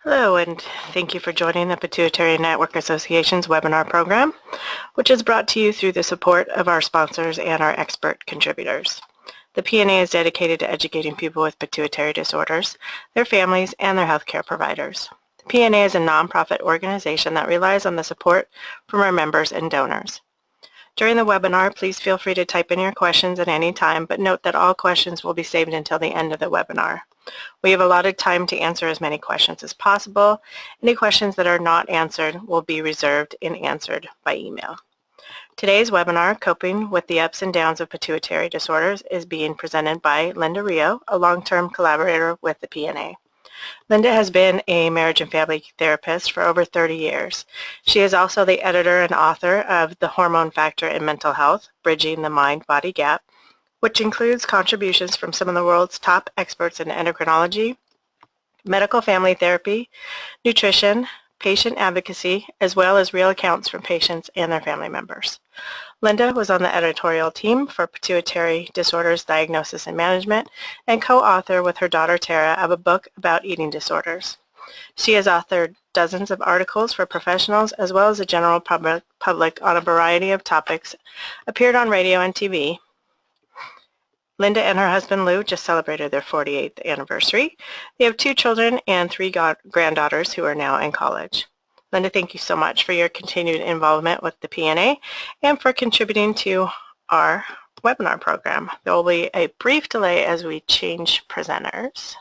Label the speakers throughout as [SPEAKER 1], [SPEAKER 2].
[SPEAKER 1] Hello, and thank you for joining the Pituitary Network Association's webinar program, which is brought to you through the support of our sponsors and our expert contributors. The PNA is dedicated to educating people with pituitary disorders, their families, and their healthcare providers. The PNA is a nonprofit organization that relies on the support from our members and donors. During the webinar, please feel free to type in your questions at any time, but note that all questions will be saved until the end of the webinar. We have allotted time to answer as many questions as possible. Any questions that are not answered will be reserved and answered by email. Today's webinar, Coping with the Ups and Downs of Pituitary Disorders, is being presented by Linda Rio, a long-term collaborator with the PNA. Linda has been a marriage and family therapist for over 30 years. She is also the editor and author of The Hormone Factor in Mental Health, Bridging the Mind-Body Gap, which includes contributions from some of the world's top experts in endocrinology, medical family therapy, nutrition, patient advocacy, as well as real accounts from patients and their family members. Linda was on the editorial team for Pituitary Disorders Diagnosis and Management and co-author with her daughter Tara of a book about eating disorders. She has authored dozens of articles for professionals as well as the general public on a variety of topics, appeared on radio and TV. Linda and her husband Lou just celebrated their 48th anniversary. They have 2 children and 3 granddaughters who are now in college. Linda, thank you so much for your continued involvement with the PNA and for contributing to our webinar program. There will be a brief delay as we change presenters.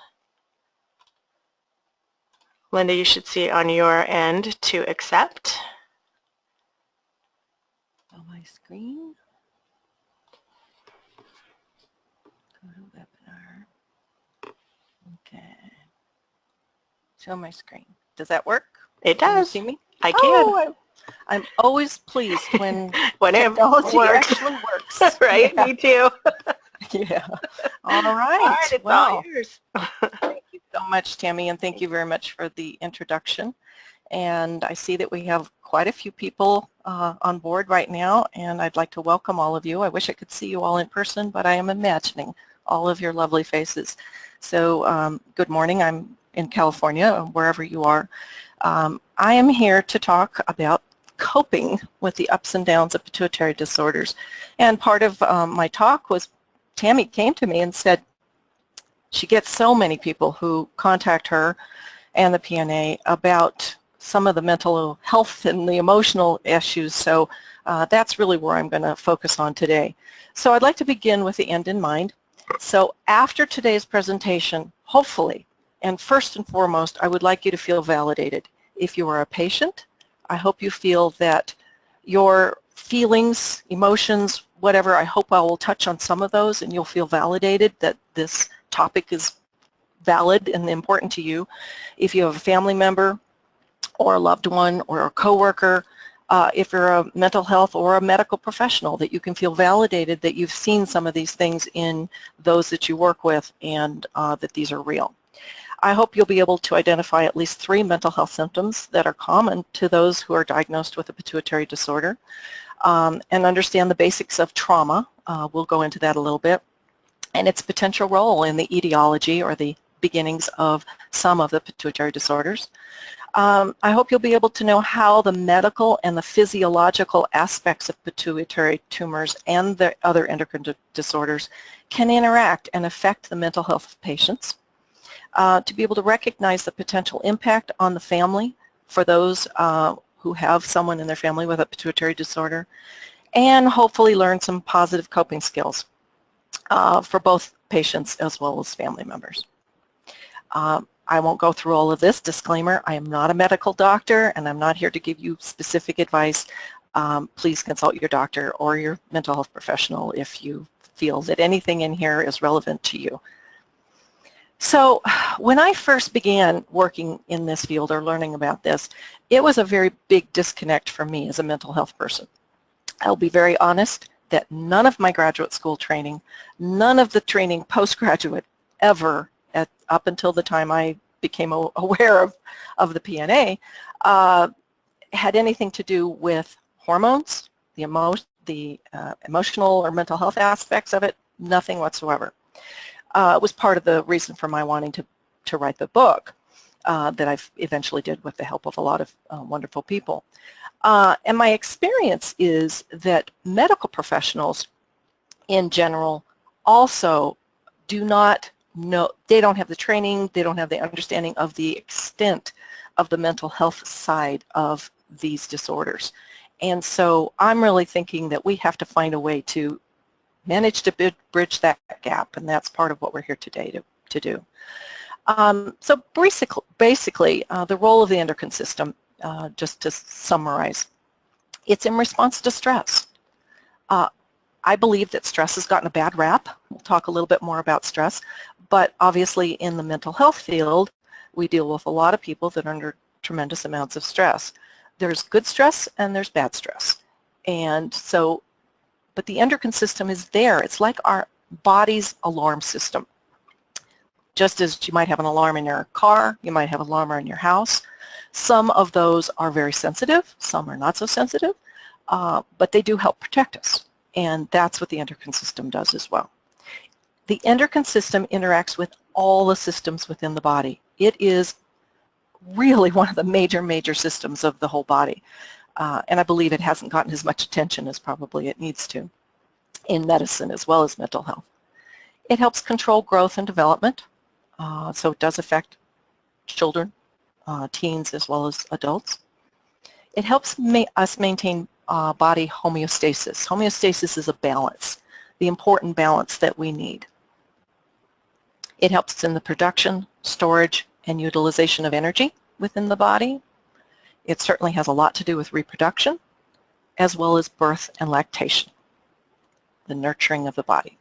[SPEAKER 1] Linda, you should see on your end to accept.
[SPEAKER 2] On my screen. Go to webinar. Okay. Show my screen. Does that work?
[SPEAKER 1] It does.
[SPEAKER 2] Can you see me?
[SPEAKER 1] I can.
[SPEAKER 2] Oh, I'm always pleased when technology actually works.
[SPEAKER 1] Right, yeah. Me too.
[SPEAKER 2] Yeah. All right.
[SPEAKER 1] All right, it's all yours.
[SPEAKER 2] Thank you so much, Tammy, and thank you very much for the introduction. And I see that we have quite a few people on board right now, and I'd like to welcome all of you. I wish I could see you all in person, but I am imagining all of your lovely faces. So good morning. I'm in California, wherever you are. I am here to talk about coping with the ups and downs of pituitary disorders. And part of my talk was Tammy came to me and said she gets so many people who contact her and the PNA about some of the mental health and the emotional issues. So that's really where I'm going to focus on today. So I'd like to begin with the end in mind. So after today's presentation, hopefully, and first and foremost, I would like you to feel validated. If you are a patient, I hope you feel that your feelings, emotions, whatever, I hope I will touch on some of those and you'll feel validated that this topic is valid and important to you. If you have a family member or a loved one or a coworker, if you're a mental health or a medical professional, that you can feel validated that you've seen some of these things in those that you work with and that these are real. I hope you'll be able to identify at least 3 mental health symptoms that are common to those who are diagnosed with a pituitary disorder and understand the basics of trauma. We'll go into that a little bit, and its potential role in the etiology or the beginnings of some of the pituitary disorders. I hope you'll be able to know how the medical and the physiological aspects of pituitary tumors and the other endocrine disorders can interact and affect the mental health of patients. To be able to recognize the potential impact on the family for those who have someone in their family with a pituitary disorder, and hopefully learn some positive coping skills for both patients as well as family members. I won't go through all of this. Disclaimer, I am not a medical doctor and I'm not here to give you specific advice. Please consult your doctor or your mental health professional if you feel that anything in here is relevant to you. So when I first began working in this field or learning about this, it was a very big disconnect for me as a mental health person. I'll be very honest that none of my graduate school training, none of the training postgraduate ever up until the time I became aware of the PNA had anything to do with hormones, the emotional or mental health aspects of it, nothing whatsoever. It was part of the reason for my wanting to write the book. that I've eventually did with the help of a lot of wonderful people. And my experience is that medical professionals in general also do not know, they don't have the training, they don't have the understanding of the extent of the mental health side of these disorders. And so I'm really thinking that we have to find a way to manage to bridge that gap, and that's part of what we're here today to do. So basically, the role of the endocrine system, just to summarize, it's in response to stress. I believe that stress has gotten a bad rap. We'll talk a little bit more about stress, but obviously in the mental health field, we deal with a lot of people that are under tremendous amounts of stress. There's good stress and there's bad stress. And so, but the endocrine system is there. It's like our body's alarm system. Just as you might have an alarm in your car, you might have an alarm in your house. Some of those are very sensitive, some are not so sensitive, but they do help protect us. And that's what the endocrine system does as well. The endocrine system interacts with all the systems within the body. It is really one of the major systems of the whole body. And I believe it hasn't gotten as much attention as probably it needs to in medicine as well as mental health. It helps control growth and development. So it does affect children, teens, as well as adults. It helps us maintain body homeostasis. Homeostasis is a balance, the important balance that we need. It helps in the production, storage, and utilization of energy within the body. It certainly has a lot to do with reproduction, as well as birth and lactation, the nurturing of the body,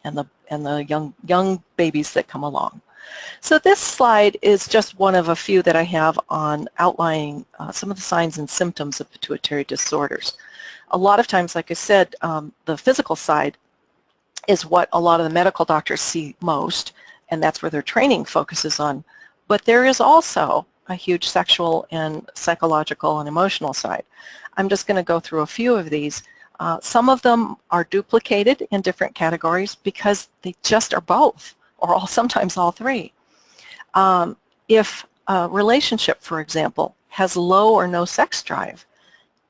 [SPEAKER 2] and the young babies that come along. So this slide is just one of a few that I have on outlining some of the signs and symptoms of pituitary disorders. A lot of times, like I said, the physical side is what a lot of the medical doctors see most, and that's where their training focuses on. But there is also a huge sexual and psychological and emotional side. I'm just going to go through a few of these. Some of them are duplicated in different categories because they just are both, or sometimes all three. If a relationship, for example, has low or no sex drive,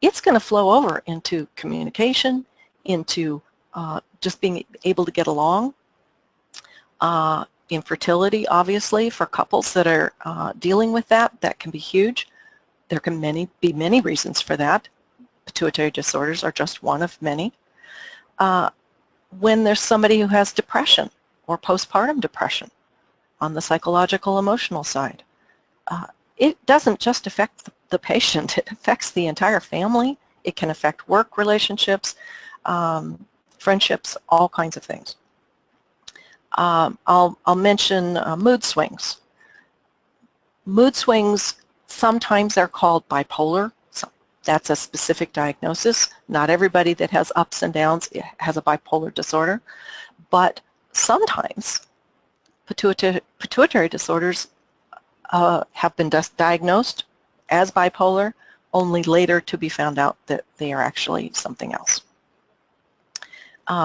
[SPEAKER 2] it's going to flow over into communication, into just being able to get along. Infertility, obviously, for couples that are dealing with that can be huge. There can be many reasons for that. Pituitary disorders are just one of many. When there's somebody who has depression or postpartum depression on the psychological emotional side, it doesn't just affect the patient, it affects the entire family. It can affect work relationships, friendships, all kinds of things. I'll mention mood swings. Mood swings, sometimes they're called bipolar. So that's a specific diagnosis. Not everybody that has ups and downs has a bipolar disorder, but sometimes pituitary disorders have been diagnosed as bipolar, only later to be found out that they are actually something else.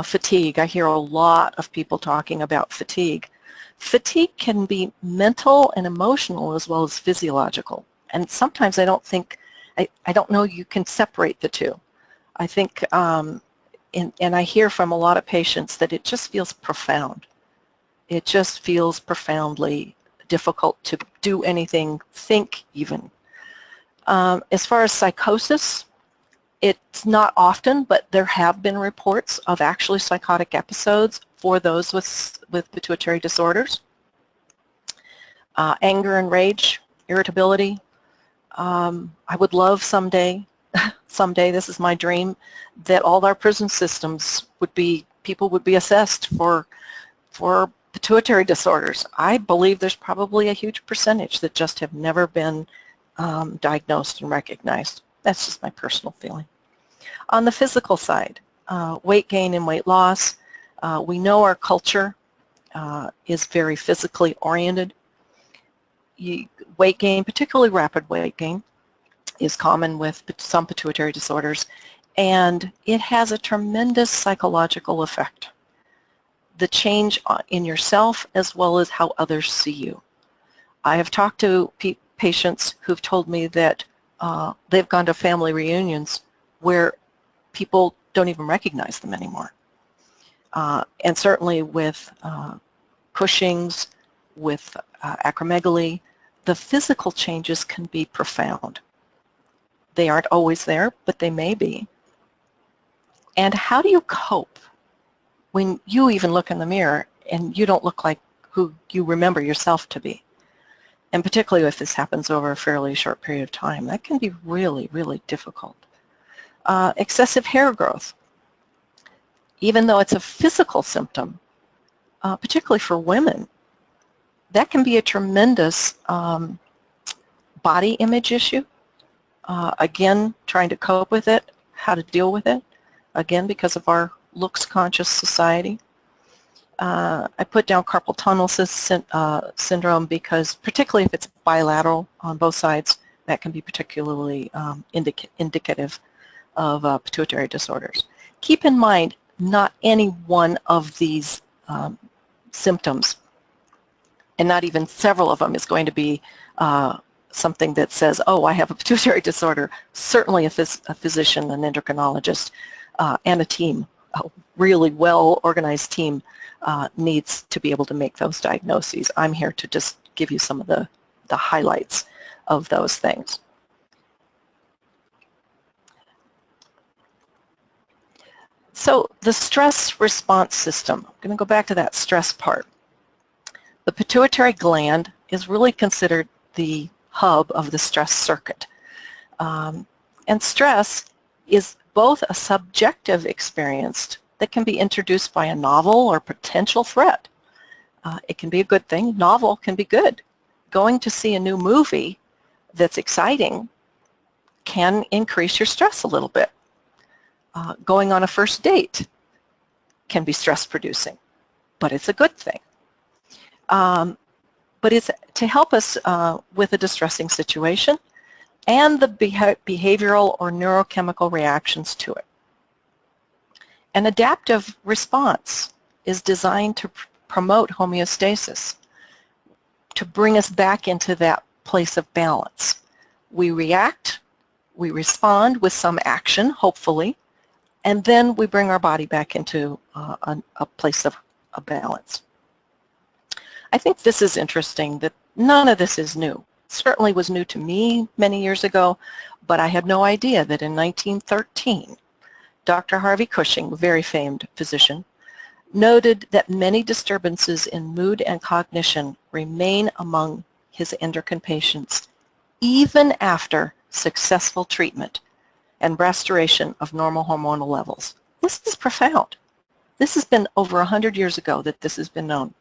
[SPEAKER 2] Fatigue. I hear a lot of people talking about fatigue. Fatigue can be mental and emotional as well as physiological. And sometimes I don't know you can separate the two. I think, and I hear from a lot of patients that it just feels profound. It just feels profoundly difficult to do anything, think even. As far as psychosis, it's not often, but there have been reports of actually psychotic episodes for those with pituitary disorders. Anger and rage, irritability. I would love someday, this is my dream, that all our prison systems would be, people would be assessed for pituitary disorders. I believe there's probably a huge percentage that just have never been diagnosed and recognized. That's just my personal feeling. On the physical side, weight gain and weight loss, we know our culture is very physically oriented. Weight gain, particularly rapid weight gain, is common with some pituitary disorders, and it has a tremendous psychological effect. The change in yourself as well as how others see you. I have talked to patients who've told me that they've gone to family reunions where people don't even recognize them anymore. And certainly with Cushing's, with acromegaly, the physical changes can be profound. They aren't always there, but they may be. And how do you cope when you even look in the mirror and you don't look like who you remember yourself to be? And particularly if this happens over a fairly short period of time, that can be really, really difficult. Excessive hair growth. Even though it's a physical symptom, particularly for women, that can be a tremendous body image issue. Again, trying to cope with it, how to deal with it, again, because of our looks-conscious society. I put down carpal tunnel syndrome because, particularly if it's bilateral on both sides, that can be particularly indicative of pituitary disorders. Keep in mind, not any one of these symptoms, and not even several of them, is going to be something that says, oh, I have a pituitary disorder. Certainly a physician, an endocrinologist, and a team, a really well-organized team, needs to be able to make those diagnoses. I'm here to just give you some of the highlights of those things. So the stress response system, I'm going to go back to that stress part. The pituitary gland is really considered the hub of the stress circuit. And stress is both a subjective experience that can be introduced by a novel or potential threat. It can be a good thing. Novel can be good. Going to see a new movie that's exciting can increase your stress a little bit. Going on a first date can be stress-producing, but it's a good thing. But it's to help us with a distressing situation and the behavioral or neurochemical reactions to it. An adaptive response is designed to promote homeostasis, to bring us back into that place of balance. We react, we respond with some action, hopefully, and then we bring our body back into a place of a balance. I think this is interesting that none of this is new. It certainly was new to me many years ago, but I had no idea that in 1913, Dr. Harvey Cushing, a very famed physician, noted that many disturbances in mood and cognition remain among his endocrine patients even after successful treatment and restoration of normal hormonal levels. This is profound. This has been over 100 years ago that this has been known.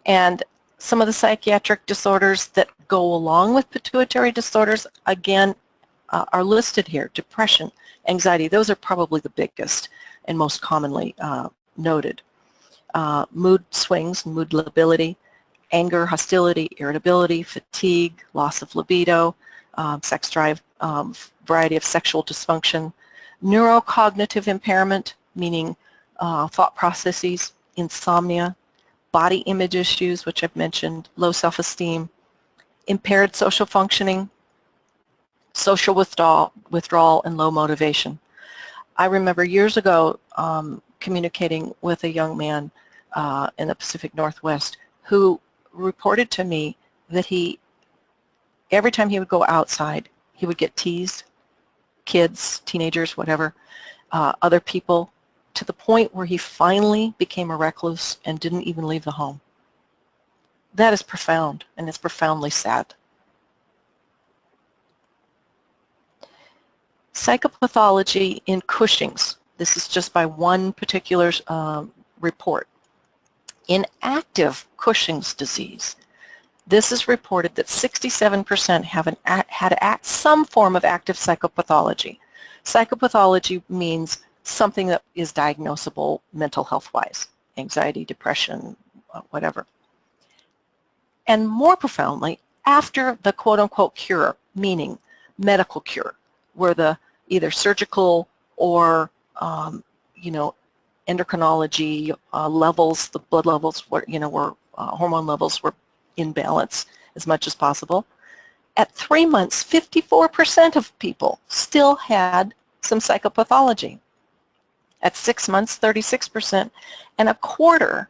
[SPEAKER 2] And some of the psychiatric disorders that go along with pituitary disorders, again, are listed here. Depression, anxiety, those are probably the biggest and most commonly noted. Mood swings, mood lability, anger, hostility, irritability, fatigue, loss of libido, sex drive, variety of sexual dysfunction, neurocognitive impairment, meaning thought processes, insomnia, body image issues, which I've mentioned, low self-esteem, impaired social functioning, social withdrawal, and low motivation. I remember years ago communicating with a young man in the Pacific Northwest who reported to me that every time he would go outside, he would get teased, kids, teenagers, whatever, other people, to the point where he finally became a recluse and didn't even leave the home. That is profound, and it's profoundly sad. Psychopathology in Cushing's. This is just by one particular report. In active Cushing's disease, this is reported that 67% had some form of active psychopathology. Psychopathology means something that is diagnosable mental health-wise, anxiety, depression, whatever. And more profoundly, after the quote-unquote cure, meaning medical cure, where the either surgical or endocrinology levels, the blood levels were, hormone levels were in balance as much as possible. At 3 months, 54% of people still had some psychopathology. At 6 months, 36%, and a quarter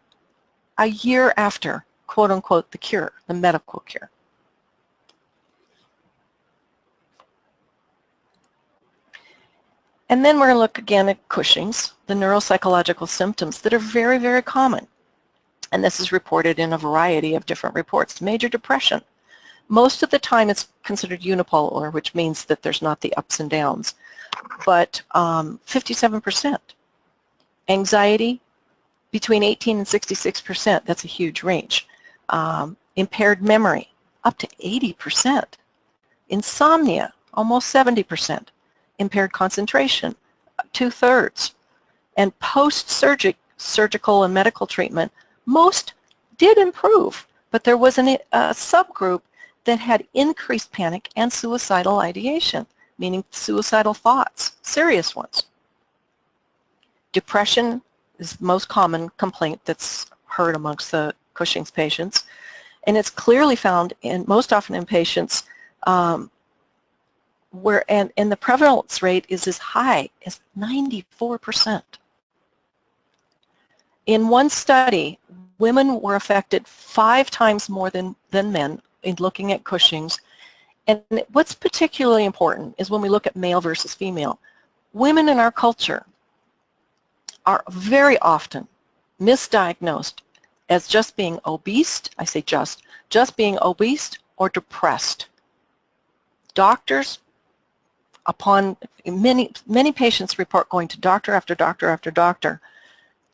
[SPEAKER 2] a year after, quote unquote, the cure, the medical cure. And then we're going to look again at Cushing's, the neuropsychological symptoms that are very, very common. And this is reported in a variety of different reports. Major depression. Most of the time it's considered unipolar, which means that there's not the ups and downs, but 57%. Anxiety, between 18 and 66%, that's a huge range. Impaired memory, up to 80%. Insomnia, almost 70%. Impaired concentration, 2/3. And post-surgical and medical treatment, most did improve, but there was a subgroup that had increased panic and suicidal ideation, meaning suicidal thoughts, serious ones. Depression is the most common complaint that's heard amongst the Cushing's patients, and it's clearly found most often in patients and the prevalence rate is as high as 94%. In one study, women were affected 5 times more than men in looking at Cushing's. And what's particularly important is when we look at male versus female. Women in our culture are very often misdiagnosed as just being obese, I say just being obese or depressed. Doctors, upon many patients report going to doctor after doctor after doctor,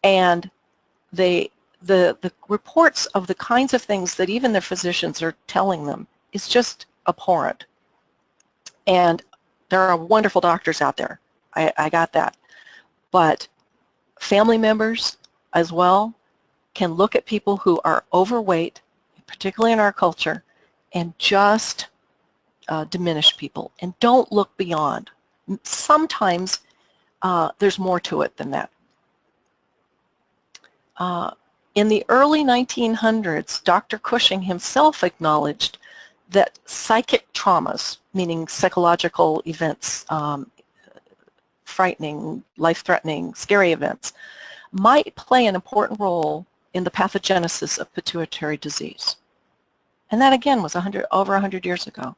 [SPEAKER 2] and the reports of the kinds of things that even their physicians are telling them is just abhorrent. And there are wonderful doctors out there, I got that, but family members as well can look at people who are overweight, particularly in our culture, and just diminish people, and don't look beyond. Sometimes there's more to it than that. In the early 1900s, Dr. Cushing himself acknowledged that psychic traumas, meaning psychological events, frightening, life-threatening, scary events, might play an important role in the pathogenesis of pituitary disease. And that again was over 100 years ago.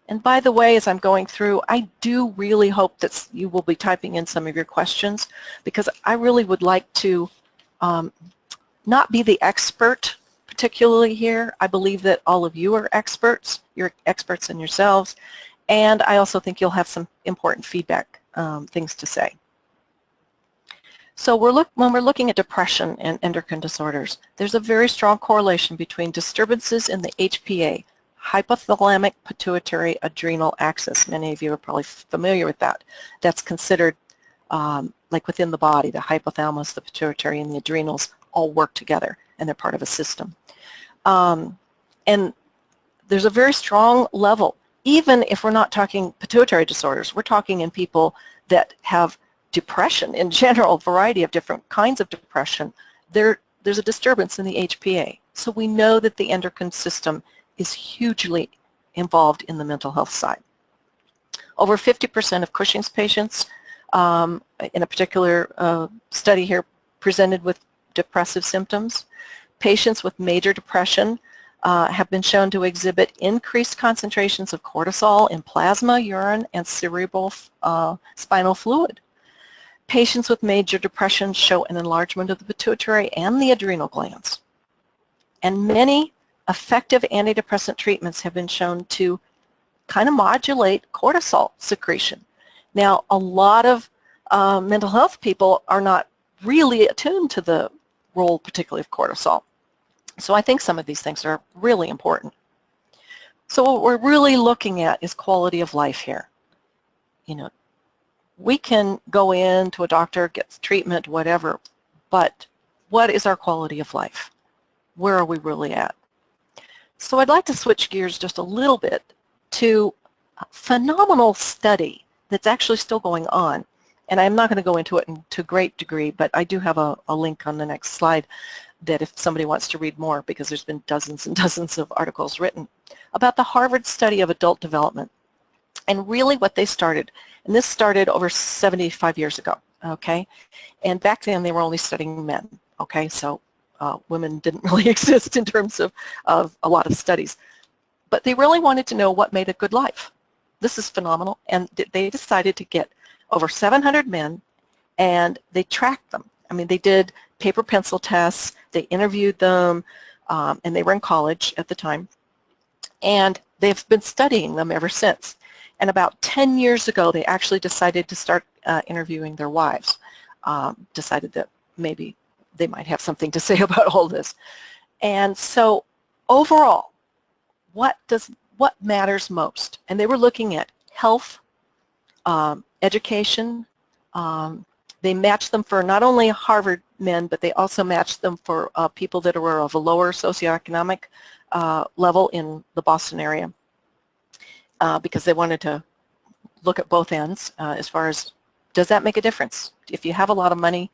[SPEAKER 2] And by the way, as I'm going through, I do really hope that you will be typing in some of your questions, because I really would like to not be the expert particularly here. I believe that all of you are experts. You're experts in yourselves. And I also think you'll have some important feedback, things to say. So when we're looking at depression and endocrine disorders, there's a very strong correlation between disturbances in the HPA, hypothalamic pituitary adrenal axis. Many of you are probably familiar with that. That's considered like within the body, the hypothalamus, the pituitary, and the adrenals all work together, and they're part of a system. And there's a very strong level, even if we're not talking pituitary disorders, we're talking in people that have depression in general, a variety of different kinds of depression. There's a disturbance in the HPA. So we know that the endocrine system is hugely involved in the mental health side. Over 50% of Cushing's patients in a particular study here presented with depressive symptoms. Patients with major depression have been shown to exhibit increased concentrations of cortisol in plasma, urine, and cerebral spinal fluid. Patients with major depression show an enlargement of the pituitary and the adrenal glands. And many effective antidepressant treatments have been shown to kind of modulate cortisol secretion. Now, a lot of mental health people are not really attuned to the role, particularly of cortisol. So I think some of these things are really important. So what we're really looking at is quality of life here. You know, we can go in to a doctor, get treatment, whatever, but what is our quality of life? Where are we really at? So I'd like to switch gears just a little bit to a phenomenal study that's actually still going on. And I'm not going to go into it to great degree, but I do have a link on the next slide that if somebody wants to read more, because there's been dozens and dozens of articles written about the Harvard study of adult development. And really what they started, and this started over 75 years ago, okay? And back then they were only studying men, okay? So women didn't really exist in terms of a lot of studies. But they really wanted to know what made a good life. This is phenomenal. And they decided to get over 700 men, and they tracked them. I mean, they did paper pencil tests, they interviewed them, and they were in college at the time. And they've been studying them ever since. And about 10 years ago, they actually decided to start interviewing their wives, decided that maybe they might have something to say about all this. And so overall, what matters most? And they were looking at health, education. They matched them for not only Harvard men, but they also matched them for people that were of a lower socioeconomic level in the Boston area, because they wanted to look at both ends as far as, does that make a difference? If you have a lot of money,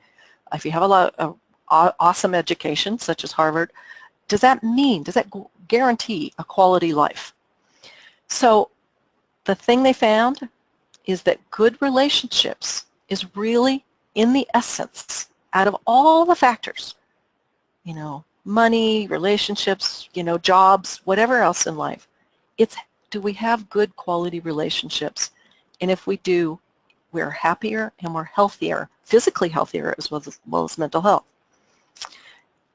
[SPEAKER 2] if you have a lot of awesome education, such as Harvard, does that guarantee a quality life? So the thing they found is that good relationships is really, in the essence, out of all the factors, you know, money, relationships, you know, jobs, whatever else in life, it's, do we have good quality relationships? And if we do, we're happier and we're healthier, physically healthier as well as mental health.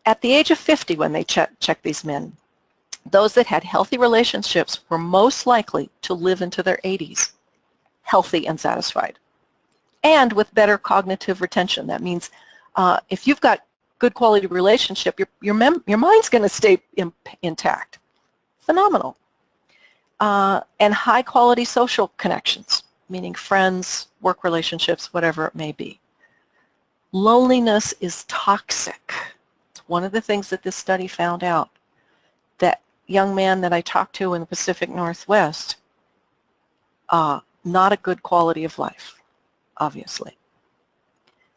[SPEAKER 2] At the age of 50, when they checked these men, those that had healthy relationships were most likely to live into their 80s, healthy and satisfied, and with better cognitive retention. That means if you've got good quality relationship, your mind's going to stay intact. Phenomenal. And high quality social connections, meaning friends, work relationships, whatever it may be. Loneliness is toxic. It's one of the things that this study found out. That young man that I talked to in the Pacific Northwest, not a good quality of life, obviously.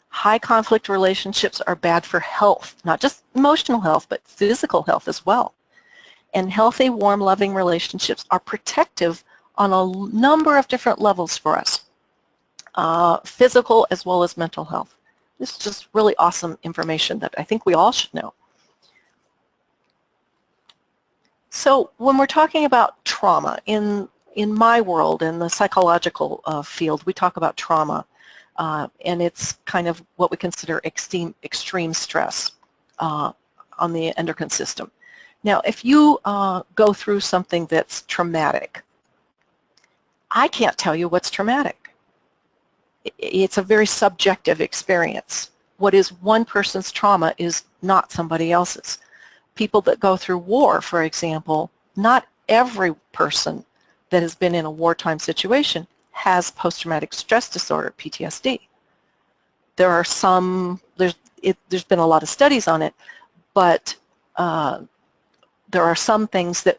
[SPEAKER 2] High conflict relationships are bad for health, not just emotional health, but physical health as well. And healthy, warm, loving relationships are protective on a number of different levels for us, physical as well as mental health. This is just really awesome information that I think we all should know. So when we're talking about trauma, in my world, in the psychological field, we talk about trauma, and it's kind of what we consider extreme stress on the endocrine system. Now, if you go through something that's traumatic, I can't tell you what's traumatic. It's a very subjective experience. What is one person's trauma is not somebody else's. People that go through war, for example, not every person that has been in a wartime situation has post-traumatic stress disorder, PTSD. There are some, there's been a lot of studies on it, but there are some things that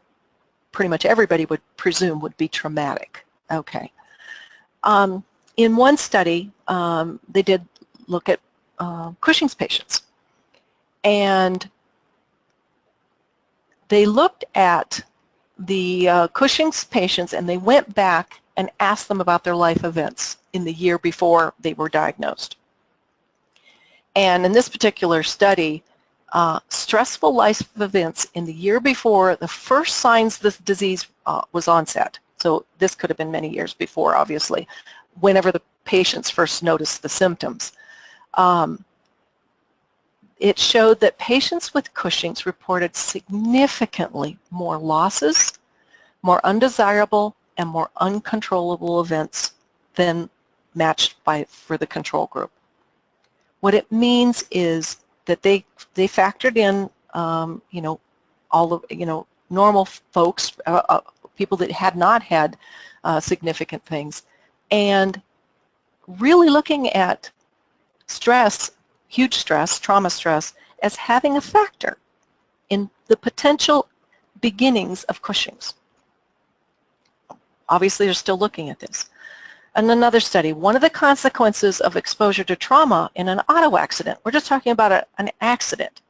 [SPEAKER 2] pretty much everybody would presume would be traumatic. Okay. In one study, they did look at Cushing's patients, and they looked at the Cushing's patients, and they went back and asked them about their life events in the year before they were diagnosed. And in this particular study, stressful life events in the year before the first signs this disease was onset, so this could have been many years before, obviously, whenever the patients first noticed the symptoms. It showed that patients with Cushing's reported significantly more losses, more undesirable, and more uncontrollable events than matched for the control group. What it means is that they factored in, you know, all of, you know, normal folks, people that had not had significant things, and really looking at stress, huge stress, trauma stress, as having a factor in the potential beginnings of Cushing's. Obviously, they're still looking at this. And another study, one of the consequences of exposure to trauma in an auto accident, we're just talking about an accident,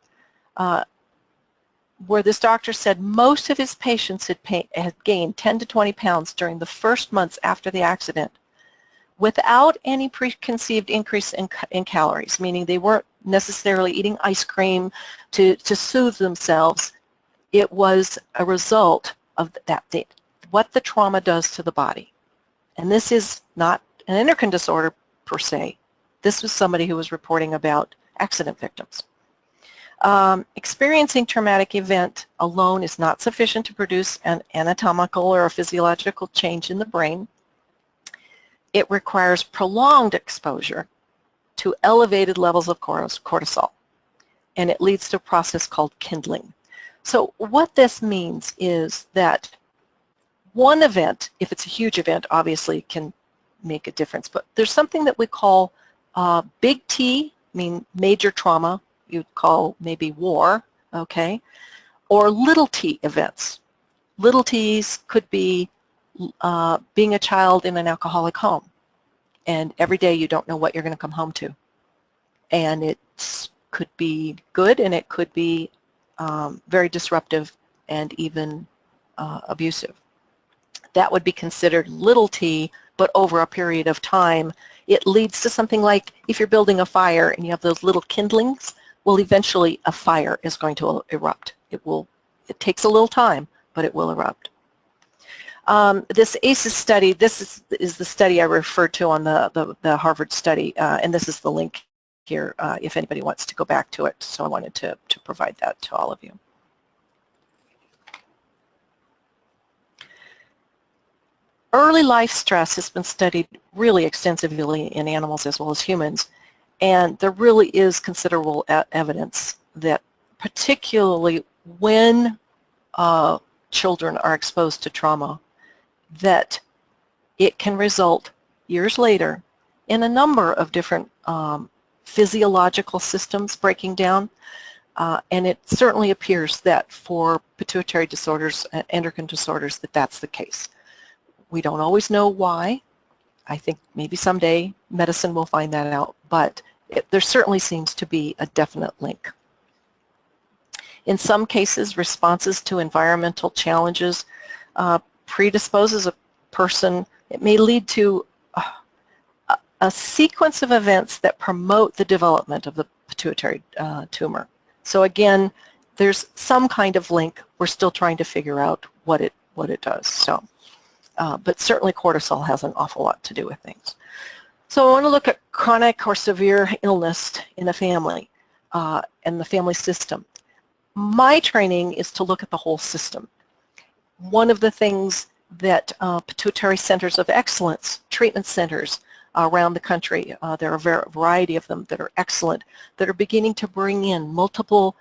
[SPEAKER 2] where this doctor said most of his patients had gained 10 to 20 pounds during the first months after the accident without any preconceived increase in calories, meaning they weren't necessarily eating ice cream to soothe themselves. It was a result of what the trauma does to the body. And this is not an endocrine disorder per se. This was somebody who was reporting about accident victims. Experiencing traumatic event alone is not sufficient to produce an anatomical or a physiological change in the brain. It requires prolonged exposure to elevated levels of cortisol, and it leads to a process called kindling. So what this means is that one event, if it's a huge event, obviously can make a difference, but there's something that we call big T, major trauma, you'd call maybe war, okay, or little t events. Little t's could be being a child in an alcoholic home, and every day you don't know what you're going to come home to. And it could be good, and it could be very disruptive and even abusive. That would be considered little t, but over a period of time, it leads to something like if you're building a fire and you have those little kindlings, well, eventually a fire is going to erupt. It takes a little time, but it will erupt. This ACEs study, this is the study I referred to on the Harvard study, and this is the link here if anybody wants to go back to it. So I wanted to provide that to all of you. Early life stress has been studied really extensively in animals as well as humans, and there really is considerable evidence that particularly when children are exposed to trauma, that it can result years later in a number of different physiological systems breaking down, and it certainly appears that for pituitary disorders, endocrine disorders, that's the case. We don't always know why. I think maybe someday medicine will find that out, but there certainly seems to be a definite link. In some cases, responses to environmental challenges predisposes a person. It may lead to a sequence of events that promote the development of the pituitary tumor. So again, there's some kind of link. We're still trying to figure out what it does. So. But certainly cortisol has an awful lot to do with things. So I want to look at chronic or severe illness in a family and the family system. My training is to look at the whole system. One of the things that pituitary centers of excellence, treatment centers around the country, there are a variety of them that are excellent, that are beginning to bring in multiple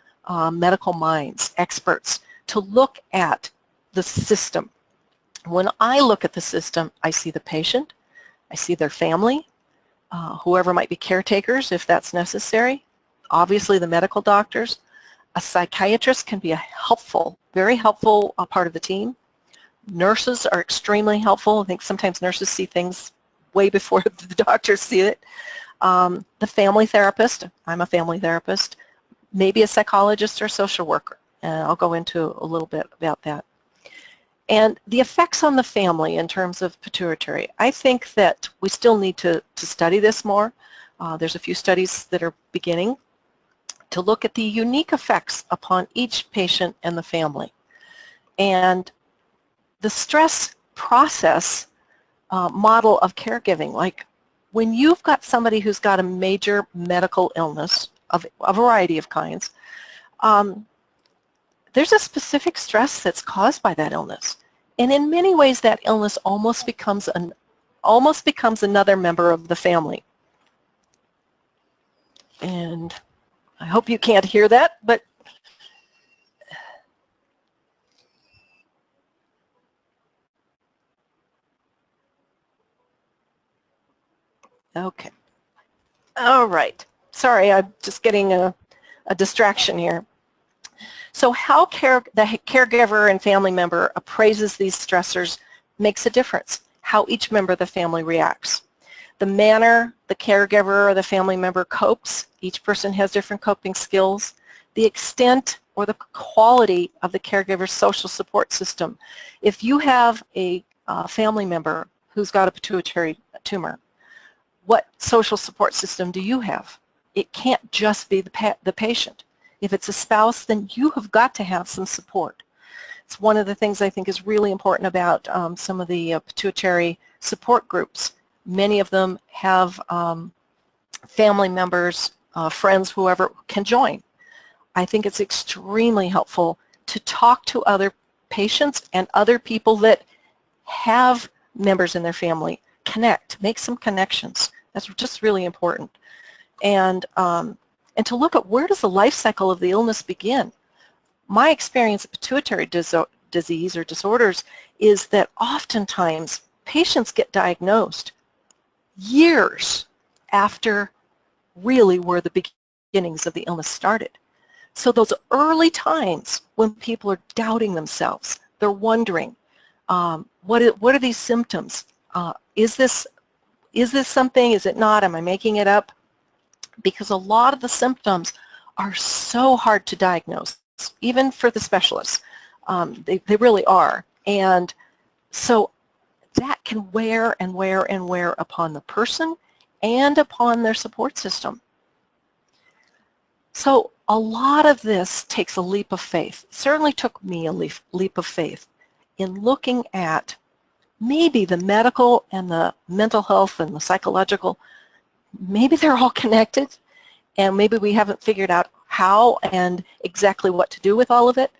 [SPEAKER 2] medical minds, experts, to look at the system. When I look at the system, I see the patient, I see their family, whoever might be caretakers if that's necessary, obviously the medical doctors. A psychiatrist can be a helpful, very helpful part of the team. Nurses are extremely helpful. I think sometimes nurses see things way before the doctors see it. The family therapist, I'm a family therapist, maybe a psychologist or a social worker, and I'll go into a little bit about that. And the effects on the family in terms of pituitary, I think that we still need to study this more. There's a few studies that are beginning to look at the unique effects upon each patient and the family. And the stress process model of caregiving, like when you've got somebody who's got a major medical illness of a variety of kinds, there's a specific stress that's caused by that illness. And in many ways, that illness almost becomes another member of the family. And I hope you can't hear that, but okay. All right. Sorry, I'm just getting a distraction here. So how the caregiver and family member appraises these stressors makes a difference. how each member of the family reacts. The manner the caregiver or the family member copes, each person has different coping skills. The extent or the quality of the caregiver's social support system. If you have a family member who's got a pituitary tumor, what social support system do you have? It can't just be the patient. If it's a spouse, then you have got to have some support. It's one of the things I think is really important about some of the pituitary support groups. Many of them have family members, friends, whoever can join. I think it's extremely helpful to talk to other patients and other people that have members in their family. Connect, make some connections. That's just really important. And to look at where does the life cycle of the illness begin. My experience of pituitary disease or disorders is that oftentimes patients get diagnosed years after really where the beginnings of the illness started. So those early times when people are doubting themselves, they're wondering, what are these symptoms? Is this something? Is it not? Am I making it up? Because a lot of the symptoms are so hard to diagnose, even for the specialists. They really are. And so that can wear and wear and wear upon the person and upon their support system. So a lot of this takes a leap of faith. It certainly took me a leap of faith in looking at maybe the medical and the mental health and the psychological, maybe they're all connected, and maybe we haven't figured out how and exactly what to do with all of it.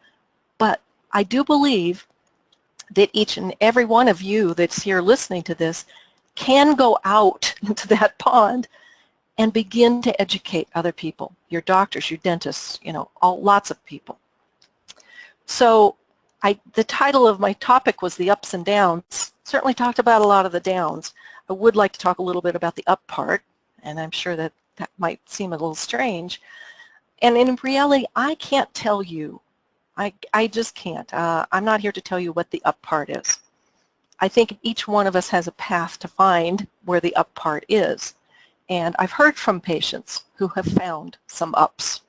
[SPEAKER 2] But I do believe that each and every one of you that's here listening to this can go out into that pond and begin to educate other people, your doctors, your dentists, lots of people. So the title of my topic was the ups and downs. Certainly talked about a lot of the downs. I would like to talk a little bit about the up part, and I'm sure that might seem a little strange. And in reality, I can't tell you. I just can't. I'm not here to tell you what the up part is. I think each one of us has a path to find where the up part is. And I've heard from patients who have found some ups.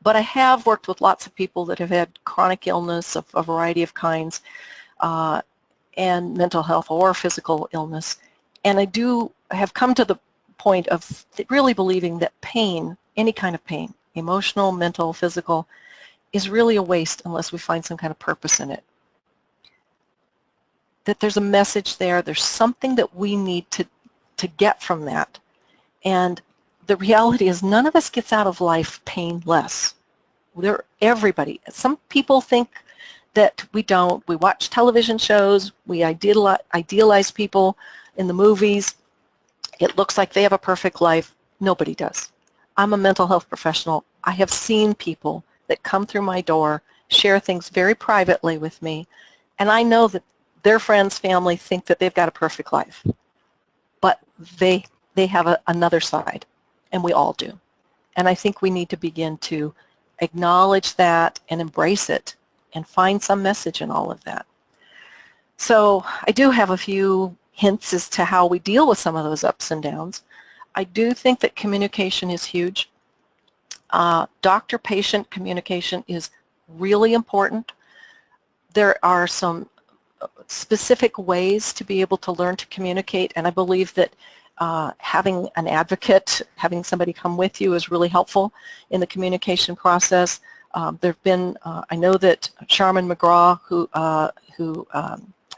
[SPEAKER 2] But I have worked with lots of people that have had chronic illness of a variety of kinds and mental health or physical illness. And I have come to the point of really believing that pain, any kind of pain, emotional, mental, physical, is really a waste unless we find some kind of purpose in it. That there's a message there, there's something that we need to get from that. And the reality is none of us gets out of life painless. Everybody. Some people think that we don't. We watch television shows, we idealize people in the movies. It looks like they have a perfect life. Nobody does. I'm a mental health professional. I have seen people that come through my door, share things very privately with me, and I know that their friends, family think that they've got a perfect life. But they have another side, and we all do. And I think we need to begin to acknowledge that and embrace it and find some message in all of that. So I do have a few hints as to how we deal with some of those ups and downs. I do think that communication is huge. Doctor-patient communication is really important. There are some specific ways to be able to learn to communicate, and I believe that having an advocate, having somebody come with you is really helpful in the communication process. There have been, I know that Charmin McGraw, who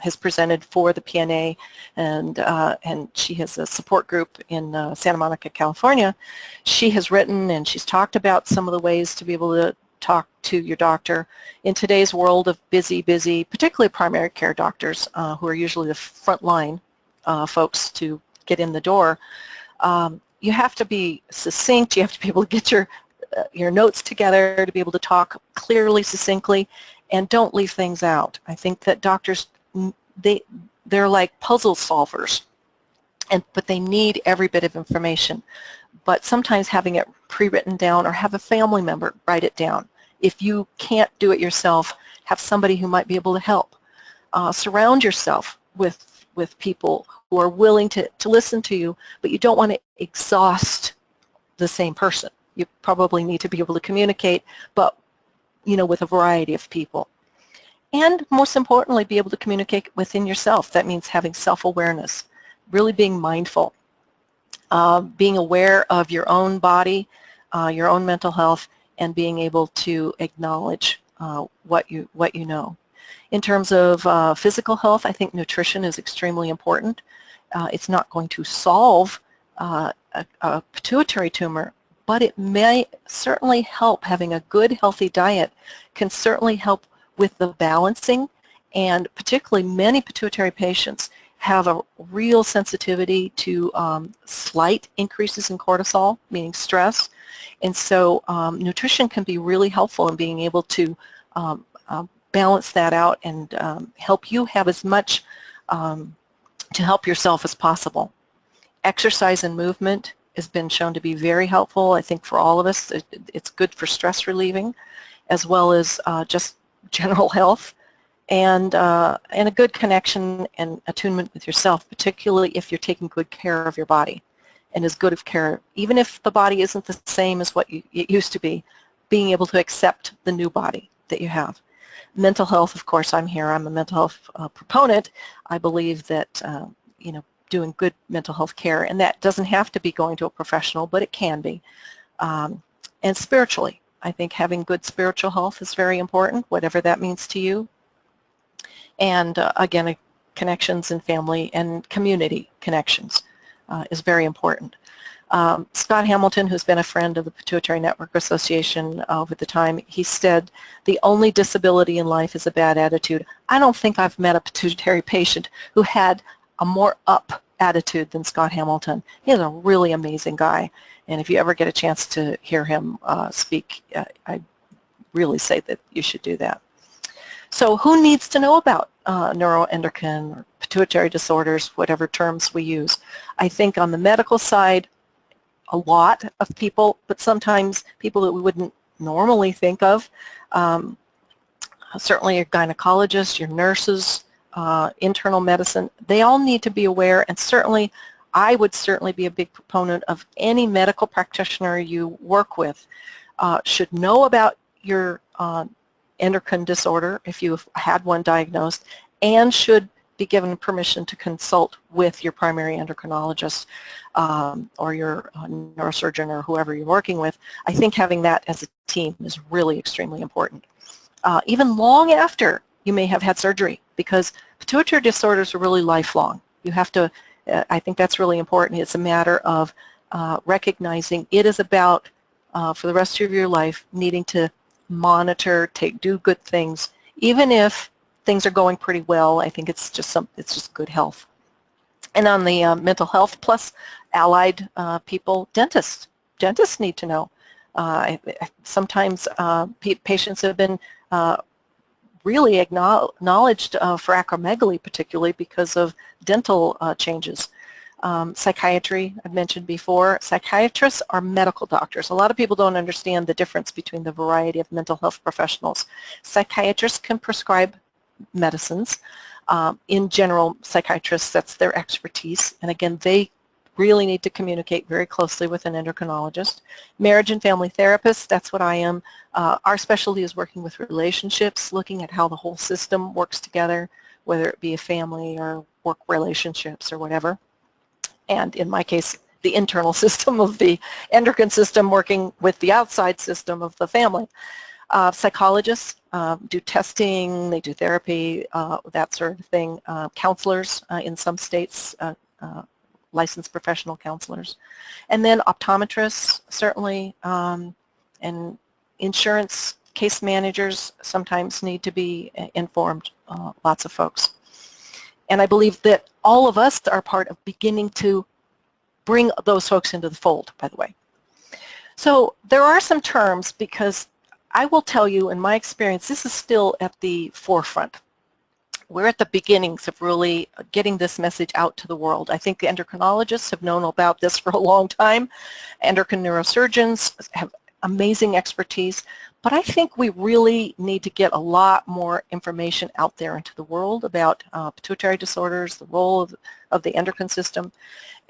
[SPEAKER 2] has presented for the PNA, and she has a support group in Santa Monica, California. She has written and she's talked about some of the ways to be able to talk to your doctor. In today's world of busy, particularly primary care doctors, who are usually the front line folks to get in the door, you have to be succinct. You have to be able to get your notes together to be able to talk clearly, succinctly, and don't leave things out. I think that doctors, they're like puzzle solvers, but they need every bit of information. But sometimes having it pre-written down, or have a family member write it down. If you can't do it yourself, have somebody who might be able to help. Surround yourself with with people who are willing to listen to you, but you don't want to exhaust the same person. You probably need to be able to communicate, but with a variety of people. And most importantly, be able to communicate within yourself. That means having self-awareness, really being mindful, being aware of your own body, your own mental health, and being able to acknowledge what you know. In terms of physical health, I think nutrition is extremely important. It's not going to solve a pituitary tumor, but it may certainly help. Having a good, healthy diet can certainly help with the balancing, and particularly many pituitary patients have a real sensitivity to slight increases in cortisol, meaning stress, and so nutrition can be really helpful in being able to balance that out and help you have as much to help yourself as possible. Exercise and movement has been shown to be very helpful, I think, for all of us. It's good for stress relieving, as well as just general health, and a good connection and attunement with yourself, particularly if you're taking good care of your body, and as good of care, even if the body isn't the same as what it used to be, being able to accept the new body that you have. Mental health, of course, I'm a mental health proponent. I believe that doing good mental health care, and that doesn't have to be going to a professional, but it can be. And spiritually, I think having good spiritual health is very important, whatever that means to you. And again, connections in family and community connections is very important. Scott Hamilton, who's been a friend of the Pituitary Network Association over the time, he said, the only disability in life is a bad attitude. I don't think I've met a pituitary patient who had a more up attitude than Scott Hamilton. He's a really amazing guy, and if you ever get a chance to hear him speak, I really say that you should do that. So who needs to know about neuroendocrine or pituitary disorders, whatever terms we use? I think on the medical side, a lot of people, but sometimes people that we wouldn't normally think of. Certainly your gynecologists, your nurses, internal medicine, they all need to be aware, and certainly I would certainly be a big proponent of any medical practitioner you work with should know about your endocrine disorder if you've had one diagnosed, and should be given permission to consult with your primary endocrinologist or your neurosurgeon or whoever you're working with. I think having that as a team is really extremely important. Even long after you may have had surgery, because pituitary disorders are really lifelong. You have to, I think that's really important. It's a matter of recognizing it is about, for the rest of your life, needing to monitor, do good things, even if things are going pretty well. I think it's just good health. And on the mental health plus allied people, dentists need to know. Sometimes patients have been really acknowledged for acromegaly, particularly because of dental changes. Psychiatry, I've mentioned before. Psychiatrists are medical doctors. A lot of people don't understand the difference between the variety of mental health professionals. Psychiatrists can prescribe medicines. In general, psychiatrists, that's their expertise, and again, they really need to communicate very closely with an endocrinologist. Marriage and family therapists, that's what I am. Our specialty is working with relationships, looking at how the whole system works together, whether it be a family or work relationships or whatever. And in my case, the internal system of the endocrine system working with the outside system of the family. Psychologists do testing, they do therapy, that sort of thing. Counselors in some states, licensed professional counselors. And then optometrists, certainly, and insurance case managers sometimes need to be informed, lots of folks. And I believe that all of us are part of beginning to bring those folks into the fold, by the way. So there are some terms, because I will tell you, in my experience, this is still at the forefront. We're at the beginnings of really getting this message out to the world. I think the endocrinologists have known about this for a long time. Endocrine neurosurgeons have amazing expertise, But I think we really need to get a lot more information out there into the world about pituitary disorders, the role of the endocrine system.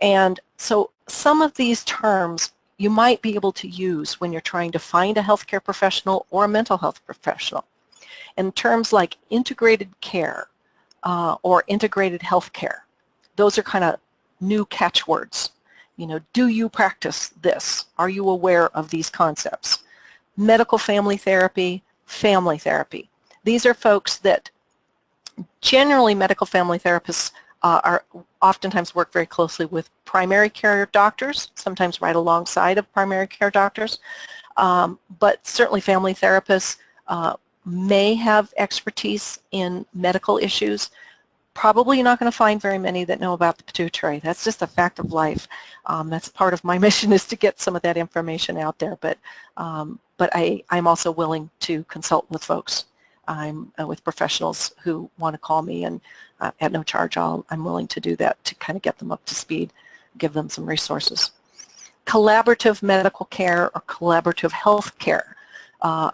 [SPEAKER 2] And so some of these terms you might be able to use when you're trying to find a healthcare professional or a mental health professional. And terms like integrated care or integrated healthcare, those are kind of new catchwords. You know, do you practice this? Are you aware of these concepts? Medical family therapy, family therapy. These are folks that generally medical family therapists are oftentimes work very closely with primary care doctors, sometimes right alongside of primary care doctors, but certainly family therapists may have expertise in medical issues. Probably you're not going to find very many that know about the pituitary. That's just a fact of life. That's part of my mission, is to get some of that information out there, but I'm also willing to consult with folks. I'm with professionals who want to call me, and at no charge I'm willing to do that to kind of get them up to speed, give them some resources. Collaborative medical care or collaborative health care,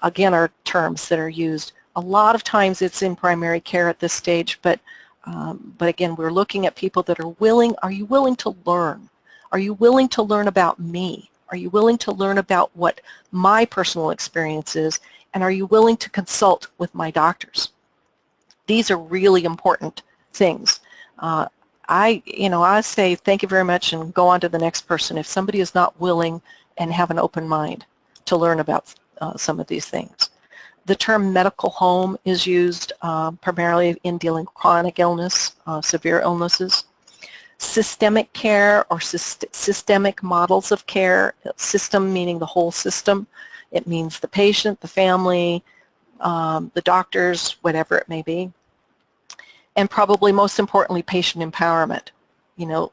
[SPEAKER 2] again, are terms that are used. A lot of times it's in primary care at this stage, but again, we're looking at people that are willing. Are you willing to learn? Are you willing to learn about me? Are you willing to learn about what my personal experience is? And are you willing to consult with my doctors? These are really important things. I say thank you very much and go on to the next person if somebody is not willing and have an open mind to learn about some of these things. The term medical home is used primarily in dealing with chronic illness, severe illnesses. Systemic care or systemic models of care, system meaning the whole system. It means the patient, the family, the doctors, whatever it may be. And probably most importantly, patient empowerment. You know,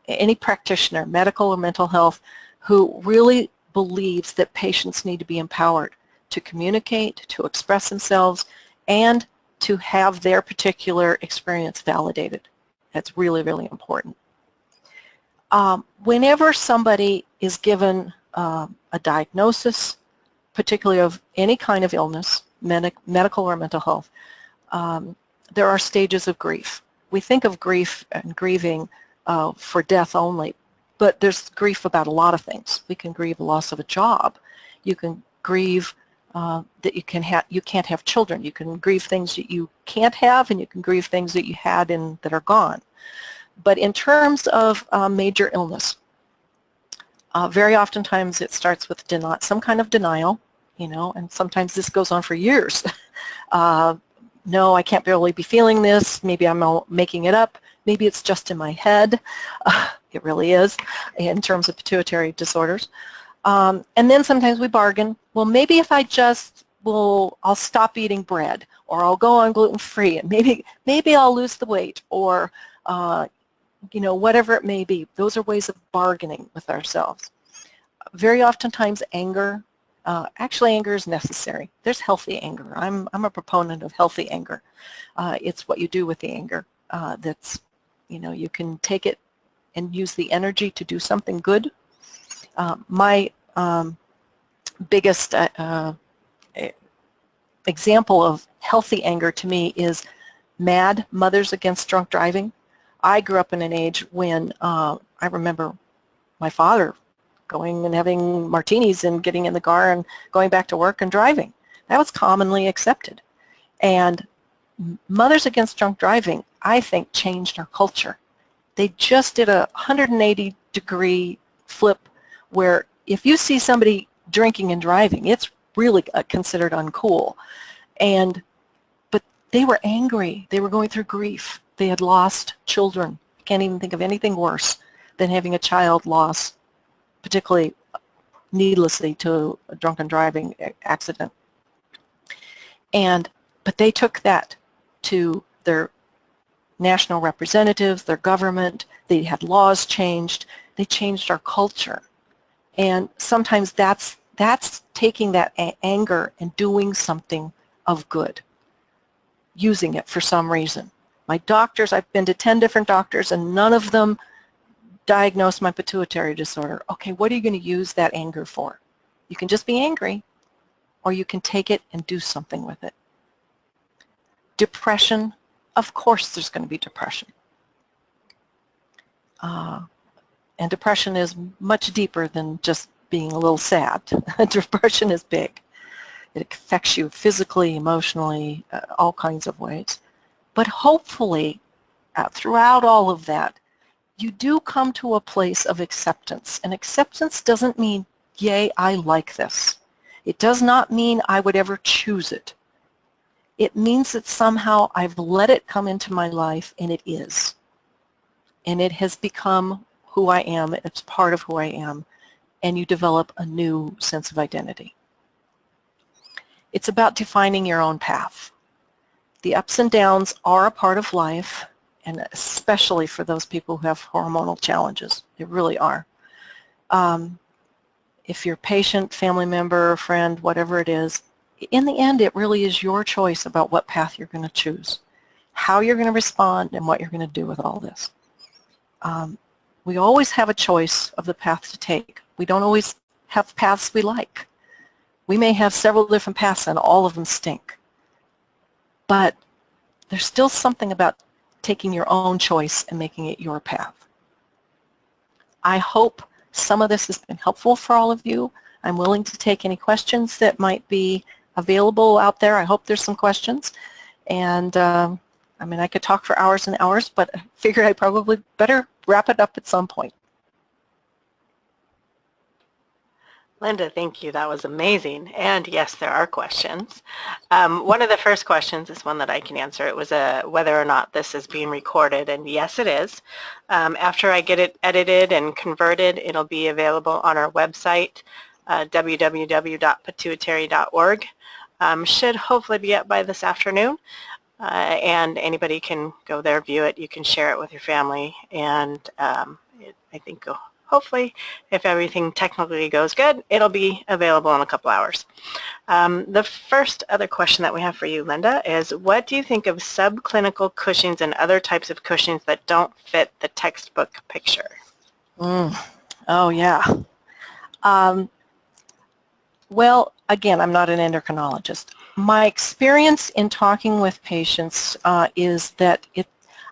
[SPEAKER 2] any practitioner, medical or mental health, who really believes that patients need to be empowered to communicate, to express themselves, and to have their particular experience validated. That's really, really important. Whenever somebody is given a diagnosis, particularly of any kind of illness, medical or mental health, there are stages of grief. We think of grief and grieving for death only, but there's grief about a lot of things. We can grieve the loss of a job. You can grieve that you can't have children. You can grieve things that you can't have, and you can grieve things that you had and that are gone. But in terms of major illness, very oftentimes it starts with some kind of denial, you know, and sometimes this goes on for years. No, I can't really be feeling this. Maybe I'm making it up. Maybe it's just in my head. It really is in terms of pituitary disorders. And then sometimes we bargain. Well, maybe if I I'll stop eating bread, or I'll go on gluten-free, and maybe I'll lose the weight, or you know, whatever it may be. Those are ways of bargaining with ourselves. Very oftentimes anger. Actually, anger is necessary. There's healthy anger. I'm a proponent of healthy anger. It's what you do with the anger. That's, you know, you can take it and use the energy to do something good. My biggest example of healthy anger to me is MAD, Mothers Against Drunk Driving. I grew up in an age when I remember my father going and having martinis and getting in the car and going back to work and driving. That was commonly accepted. And Mothers Against Drunk Driving, I think, changed our culture. They just did a 180-degree flip where if you see somebody drinking and driving, it's really considered uncool. But they were angry. They were going through grief. They had lost children. I can't even think of anything worse than having a child lost, particularly needlessly, to a drunken driving accident. But they took that to their national representatives, their government. They had laws changed. They changed our culture. And sometimes that's taking that anger and doing something of good, using it for some reason. My doctors, I've been to 10 different doctors, and none of them diagnosed my pituitary disorder. Okay, what are you going to use that anger for? You can just be angry, or you can take it and do something with it. Depression, of course there's going to be depression. And depression is much deeper than just being a little sad. Depression is big. It affects you physically, emotionally, all kinds of ways. But hopefully, throughout all of that, you do come to a place of acceptance. And acceptance doesn't mean, yay, I like this. It does not mean I would ever choose it. It means that somehow I've let it come into my life, and it is. And it has become who I am. It's part of who I am. And you develop a new sense of identity. It's about defining your own path. The ups and downs are a part of life, and especially for those people who have hormonal challenges. They really are. If you're a patient, family member, friend, whatever it is, in the end, it really is your choice about what path you're going to choose, how you're going to respond, and what you're going to do with all this. We always have a choice of the path to take. We don't always have paths we like. We may have several different paths and all of them stink. But there's still something about taking your own choice and making it your path. I hope some of this has been helpful for all of you. I'm willing to take any questions that might be available out there. I hope there's some questions. And I mean, I could talk for hours and hours, but I figured I probably better wrap it up at some point.
[SPEAKER 1] Linda, thank you. That was amazing. And yes, there are questions. One of the first questions is one that I can answer. It was whether or not this is being recorded, and yes, it is. After I get it edited and converted, it'll be available on our website, www.pituitary.org. Should hopefully be up by this afternoon, and anybody can go there, view it. You can share it with your family, and I think hopefully, if everything technically goes good, it'll be available in a couple hours. The first other question that we have for you, Linda, is what do you think of subclinical Cushing's and other types of Cushing's that don't fit the textbook picture?
[SPEAKER 2] Oh, yeah. Well, again, I'm not an endocrinologist. My experience in talking with patients is that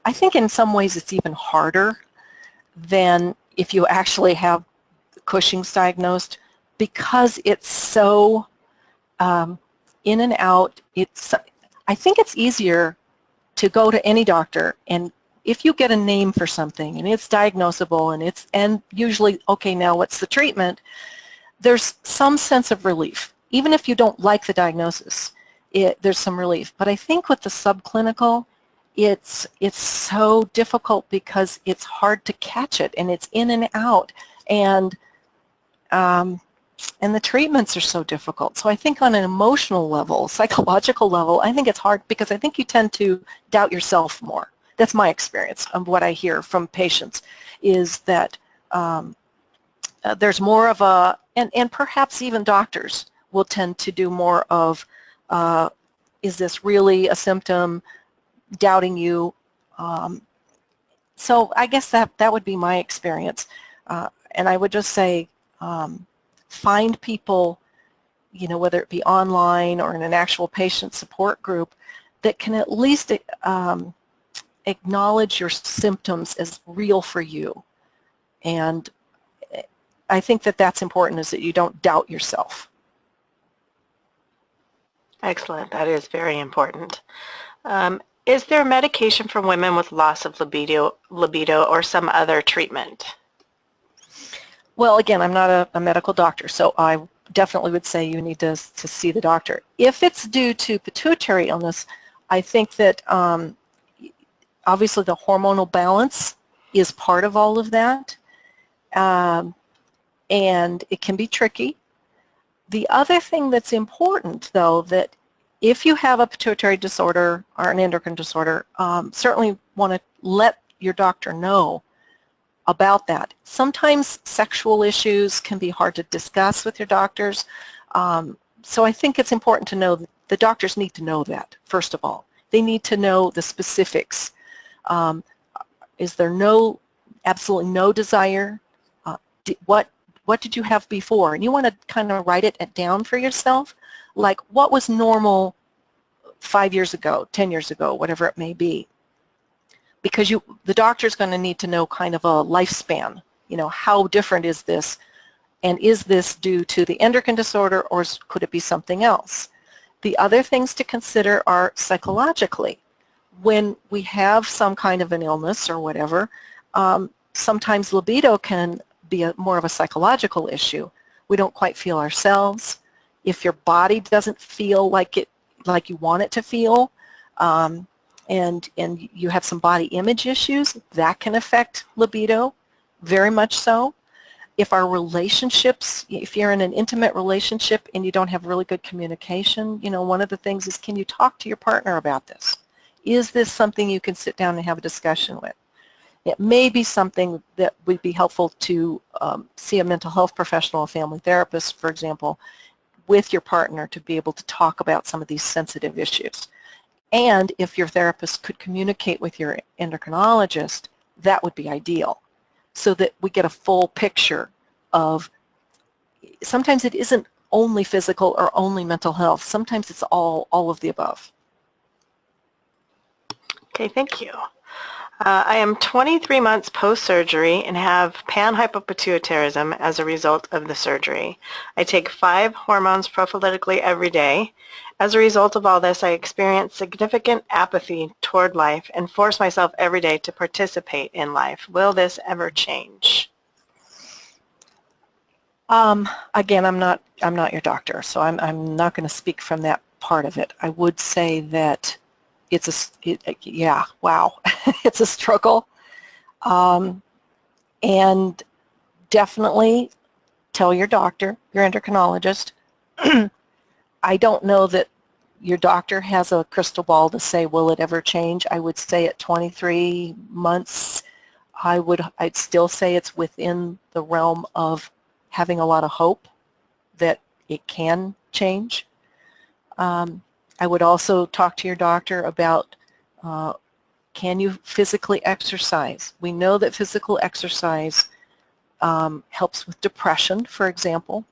[SPEAKER 2] I think in some ways it's even harder than if you actually have Cushing's diagnosed, because it's so in and out. I think it's easier to go to any doctor, and if you get a name for something and it's diagnosable and usually, okay, now what's the treatment, there's some sense of relief. Even if you don't like the diagnosis, there's some relief. But I think with the subclinical, it's so difficult because it's hard to catch it, and it's in and out, and the treatments are so difficult. So I think on an emotional level, psychological level, I think it's hard because I think you tend to doubt yourself more. That's my experience of what I hear from patients, is that there's more of a, and perhaps even doctors will tend to do more of, is this really a symptom, doubting you. So I guess that would be my experience. And I would just say, find people, whether it be online or in an actual patient support group, that can at least acknowledge your symptoms as real for you. And I think that that's important, is that you don't doubt yourself.
[SPEAKER 1] Excellent. That is very important. Is there medication for women with loss of libido or some other treatment?
[SPEAKER 2] Well, again, I'm not a medical doctor, so I definitely would say you need to see the doctor. If it's due to pituitary illness, I think that obviously the hormonal balance is part of all of that, and it can be tricky. The other thing that's important, though, that if you have a pituitary disorder or an endocrine disorder, certainly want to let your doctor know about that. Sometimes sexual issues can be hard to discuss with your doctors, so I think it's important to know that the doctors need to know that, first of all. They need to know the specifics. Is there absolutely no desire? What did you have before? And you want to kind of write it down for yourself. like what was normal 5 years ago, 10 years ago, whatever it may be. Because the doctor's going to need to know kind of a lifespan, how different is this, and is this due to the endocrine disorder, or could it be something else? The other things to consider are psychologically. When we have some kind of an illness or whatever, sometimes libido can be more of a psychological issue. We don't quite feel ourselves. If your body doesn't feel like you want it to feel, and you have some body image issues, that can affect libido, very much so. If our relationships, if you're in an intimate relationship and you don't have really good communication, one of the things is, can you talk to your partner about this? Is this something you can sit down and have a discussion with? It may be something that would be helpful to see a mental health professional, a family therapist, for example, with your partner to be able to talk about some of these sensitive issues. And if your therapist could communicate with your endocrinologist, that would be ideal, so that we get a full picture of, sometimes it isn't only physical or only mental health. Sometimes it's all of the above.
[SPEAKER 1] Okay, thank you. I am 23 months post-surgery and have panhypopituitarism as a result of the surgery. I take 5 hormones prophylactically every day. As a result of all this, I experience significant apathy toward life and force myself every day to participate in life. Will this ever change?
[SPEAKER 2] Again, I'm not your doctor, so I'm not going to speak from that part of it. I would say that yeah, wow, it's a struggle, and definitely tell your doctor, your endocrinologist. I don't know that your doctor has a crystal ball to say, will it ever change? I would say at 23 months, I'd still say it's within the realm of having a lot of hope that it can change. I would also talk to your doctor about, can you physically exercise? We know that physical exercise helps with depression, for example.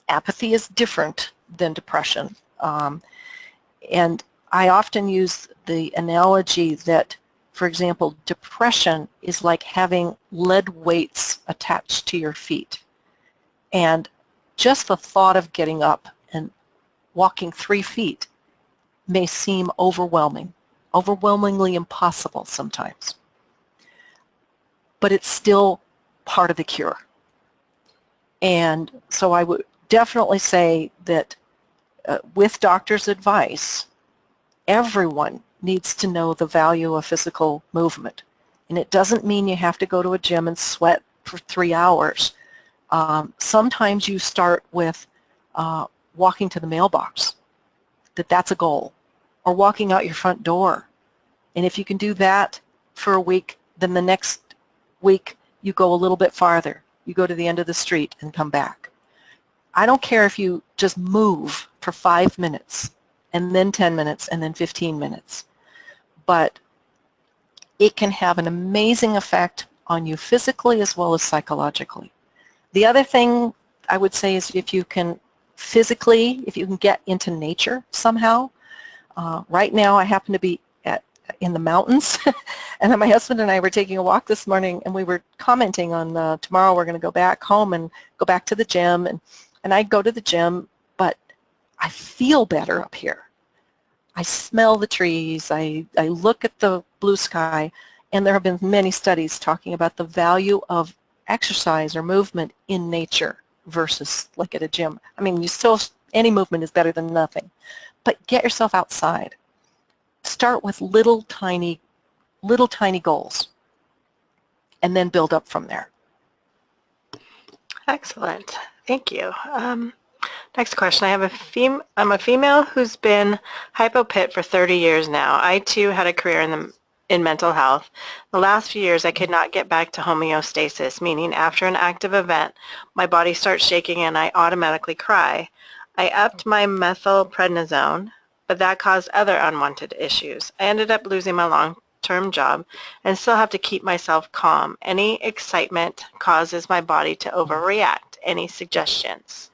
[SPEAKER 2] Apathy is different than depression. And I often use the analogy that, for example, depression is like having lead weights attached to your feet. And just the thought of getting up and walking 3 feet may seem overwhelmingly impossible sometimes. But it's still part of the cure. And so I would definitely say that with doctor's advice, everyone needs to know the value of physical movement. And it doesn't mean you have to go to a gym and sweat for 3 hours. Sometimes you start with walking to the mailbox, that's a goal, or walking out your front door. And if you can do that for a week, then the next week you go a little bit farther. You go to the end of the street and come back. I don't care if you just move for 5 minutes, and then 10 minutes, and then 15 minutes. But it can have an amazing effect on you physically as well as psychologically. The other thing I would say is if you can get into nature somehow. Right now I happen to be in the mountains, and then my husband and I were taking a walk this morning, and we were commenting on tomorrow we're going to go back home and go back to the gym, and I go to the gym, but I feel better up here. I smell the trees, I look at the blue sky, and there have been many studies talking about the value of exercise or movement in nature versus like at a gym. I mean, any movement is better than nothing, but get yourself outside. Start with little tiny goals, and then build up from there.
[SPEAKER 1] Excellent. Thank you. Next question. I'm a female who's been hypopit for 30 years now. I too had a career in mental health. The last few years I could not get back to homeostasis, meaning after an active event, my body starts shaking and I automatically cry. I upped my methylprednisone, but that caused other unwanted issues. I ended up losing my long-term job and still have to keep myself calm. Any excitement causes my body to overreact. Any suggestions?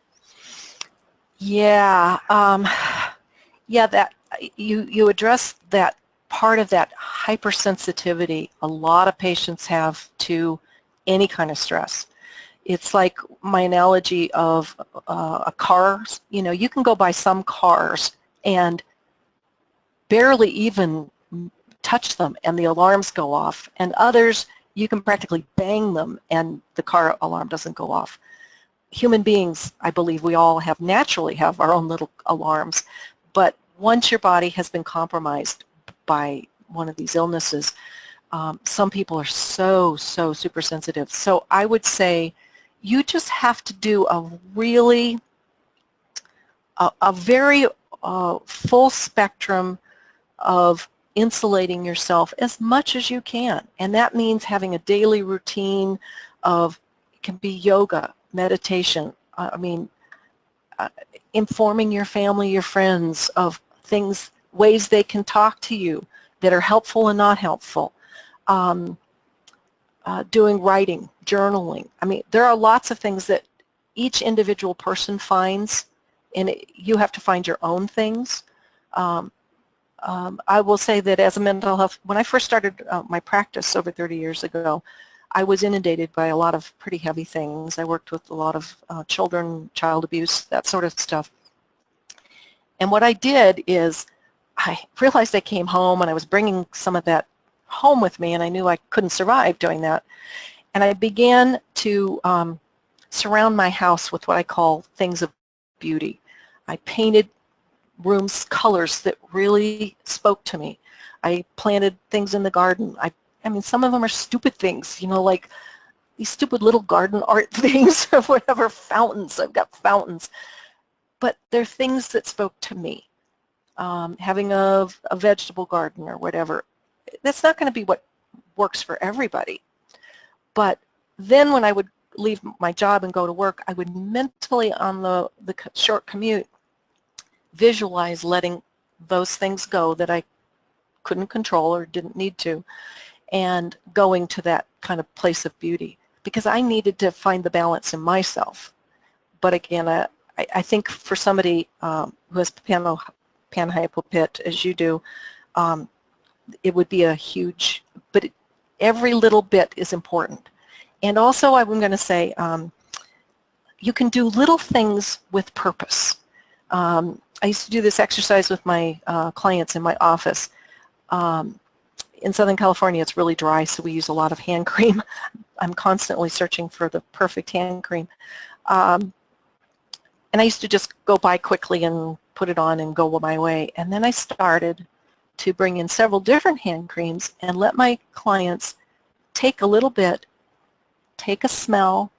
[SPEAKER 2] Yeah, yeah, that you address that part of that hypersensitivity a lot of patients have to any kind of stress. It's like my analogy of a car. You know, you can go buy some cars and barely even touch them and the alarms go off, and others you can practically bang them and the car alarm doesn't go off. Human beings, I believe we all naturally have our own little alarms, but once your body has been compromised by one of these illnesses, some people are so super sensitive. So I would say you just have to do a really, a very full spectrum of insulating yourself as much as you can. And that means having a daily routine of, it can be yoga, meditation, I mean, informing your family, your friends of things, ways they can talk to you that are helpful and not helpful. Doing writing, journaling. I mean, there are lots of things that each individual person finds, and you have to find your own things. I will say that as a mental health, when I first started my practice over 30 years ago, I was inundated by a lot of pretty heavy things. I worked with a lot of children, child abuse, that sort of stuff. And what I did is I realized I came home and I was bringing some of that home with me, and I knew I couldn't survive doing that. And I began to surround my house with what I call things of beauty. I painted rooms colors that really spoke to me. I planted things in the garden. I mean, some of them are stupid things, you know, like these stupid little garden art things or whatever, fountains. I've got fountains. But they're things that spoke to me. Having a vegetable garden or whatever, that's not going to be what works for everybody. But then when I would leave my job and go to work, I would mentally, on the short commute, visualize letting those things go that I couldn't control or didn't need to, and going to that kind of place of beauty, because I needed to find the balance in myself. But again, I think for somebody who has panhypopit, as you do, it would be a huge, but every little bit is important. And also, I'm going to say, you can do little things with purpose. I used to do this exercise with my clients in my office. In Southern California, it's really dry, so we use a lot of hand cream. I'm constantly searching for the perfect hand cream. And I used to just go by quickly and put it on and go my way. And then I started to bring in several different hand creams and let my clients take a little bit, take a smell,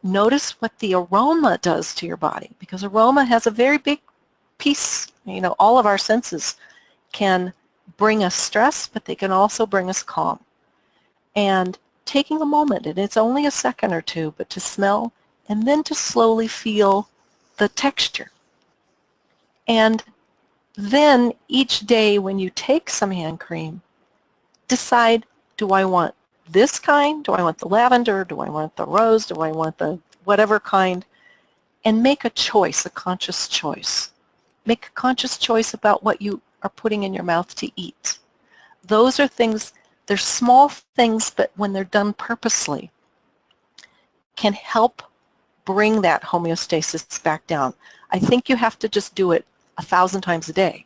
[SPEAKER 2] notice what the aroma does to your body, because aroma has a very big piece. You know, all of our senses can bring us stress, but they can also bring us calm. And taking a moment, and it's only a second or two, but to smell and then to slowly feel the texture. And then each day when you take some hand cream, decide, do I want this kind? Do I want the lavender? Do I want the rose? Do I want the whatever kind? And make a choice, a conscious choice. Make a conscious choice about what you are putting in your mouth to eat. Those are things, they're small things, but when they're done purposely, can help bring that homeostasis back down. I think you have to just do it 1,000 times a day.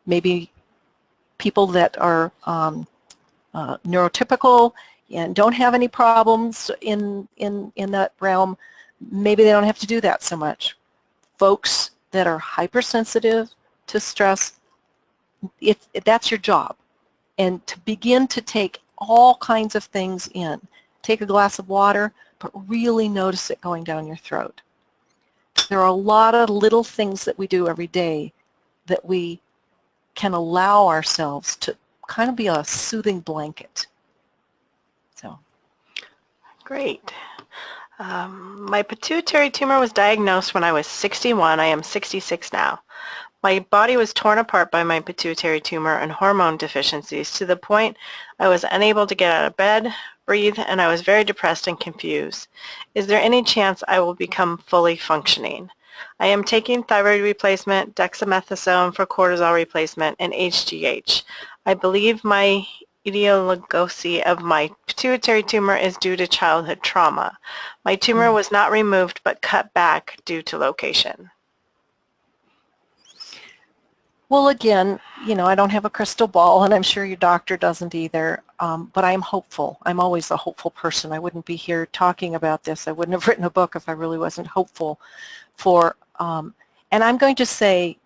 [SPEAKER 2] Maybe people that are neurotypical and don't have any problems in that realm, maybe they don't have to do that so much. Folks that are hypersensitive to stress, that's your job. And to begin to take all kinds of things in. Take a glass of water, but really notice it going down your throat. There are a lot of little things that we do every day that we can allow ourselves to kind of be a soothing blanket. So.
[SPEAKER 1] Great. My pituitary tumor was diagnosed when I was 61. I am 66 now. My body was torn apart by my pituitary tumor and hormone deficiencies to the point I was unable to get out of bed, breathe, and I was very depressed and confused. Is there any chance I will become fully functioning? I am taking thyroid replacement, dexamethasone for cortisol replacement, and HGH. I believe my etiology of my pituitary tumor is due to childhood trauma. My tumor was not removed but cut back due to location.
[SPEAKER 2] Well, again, you know, I don't have a crystal ball, and I'm sure your doctor doesn't either, but I am hopeful. I'm always a hopeful person. I wouldn't be here talking about this. I wouldn't have written a book if I really wasn't hopeful for, and I'm going to say,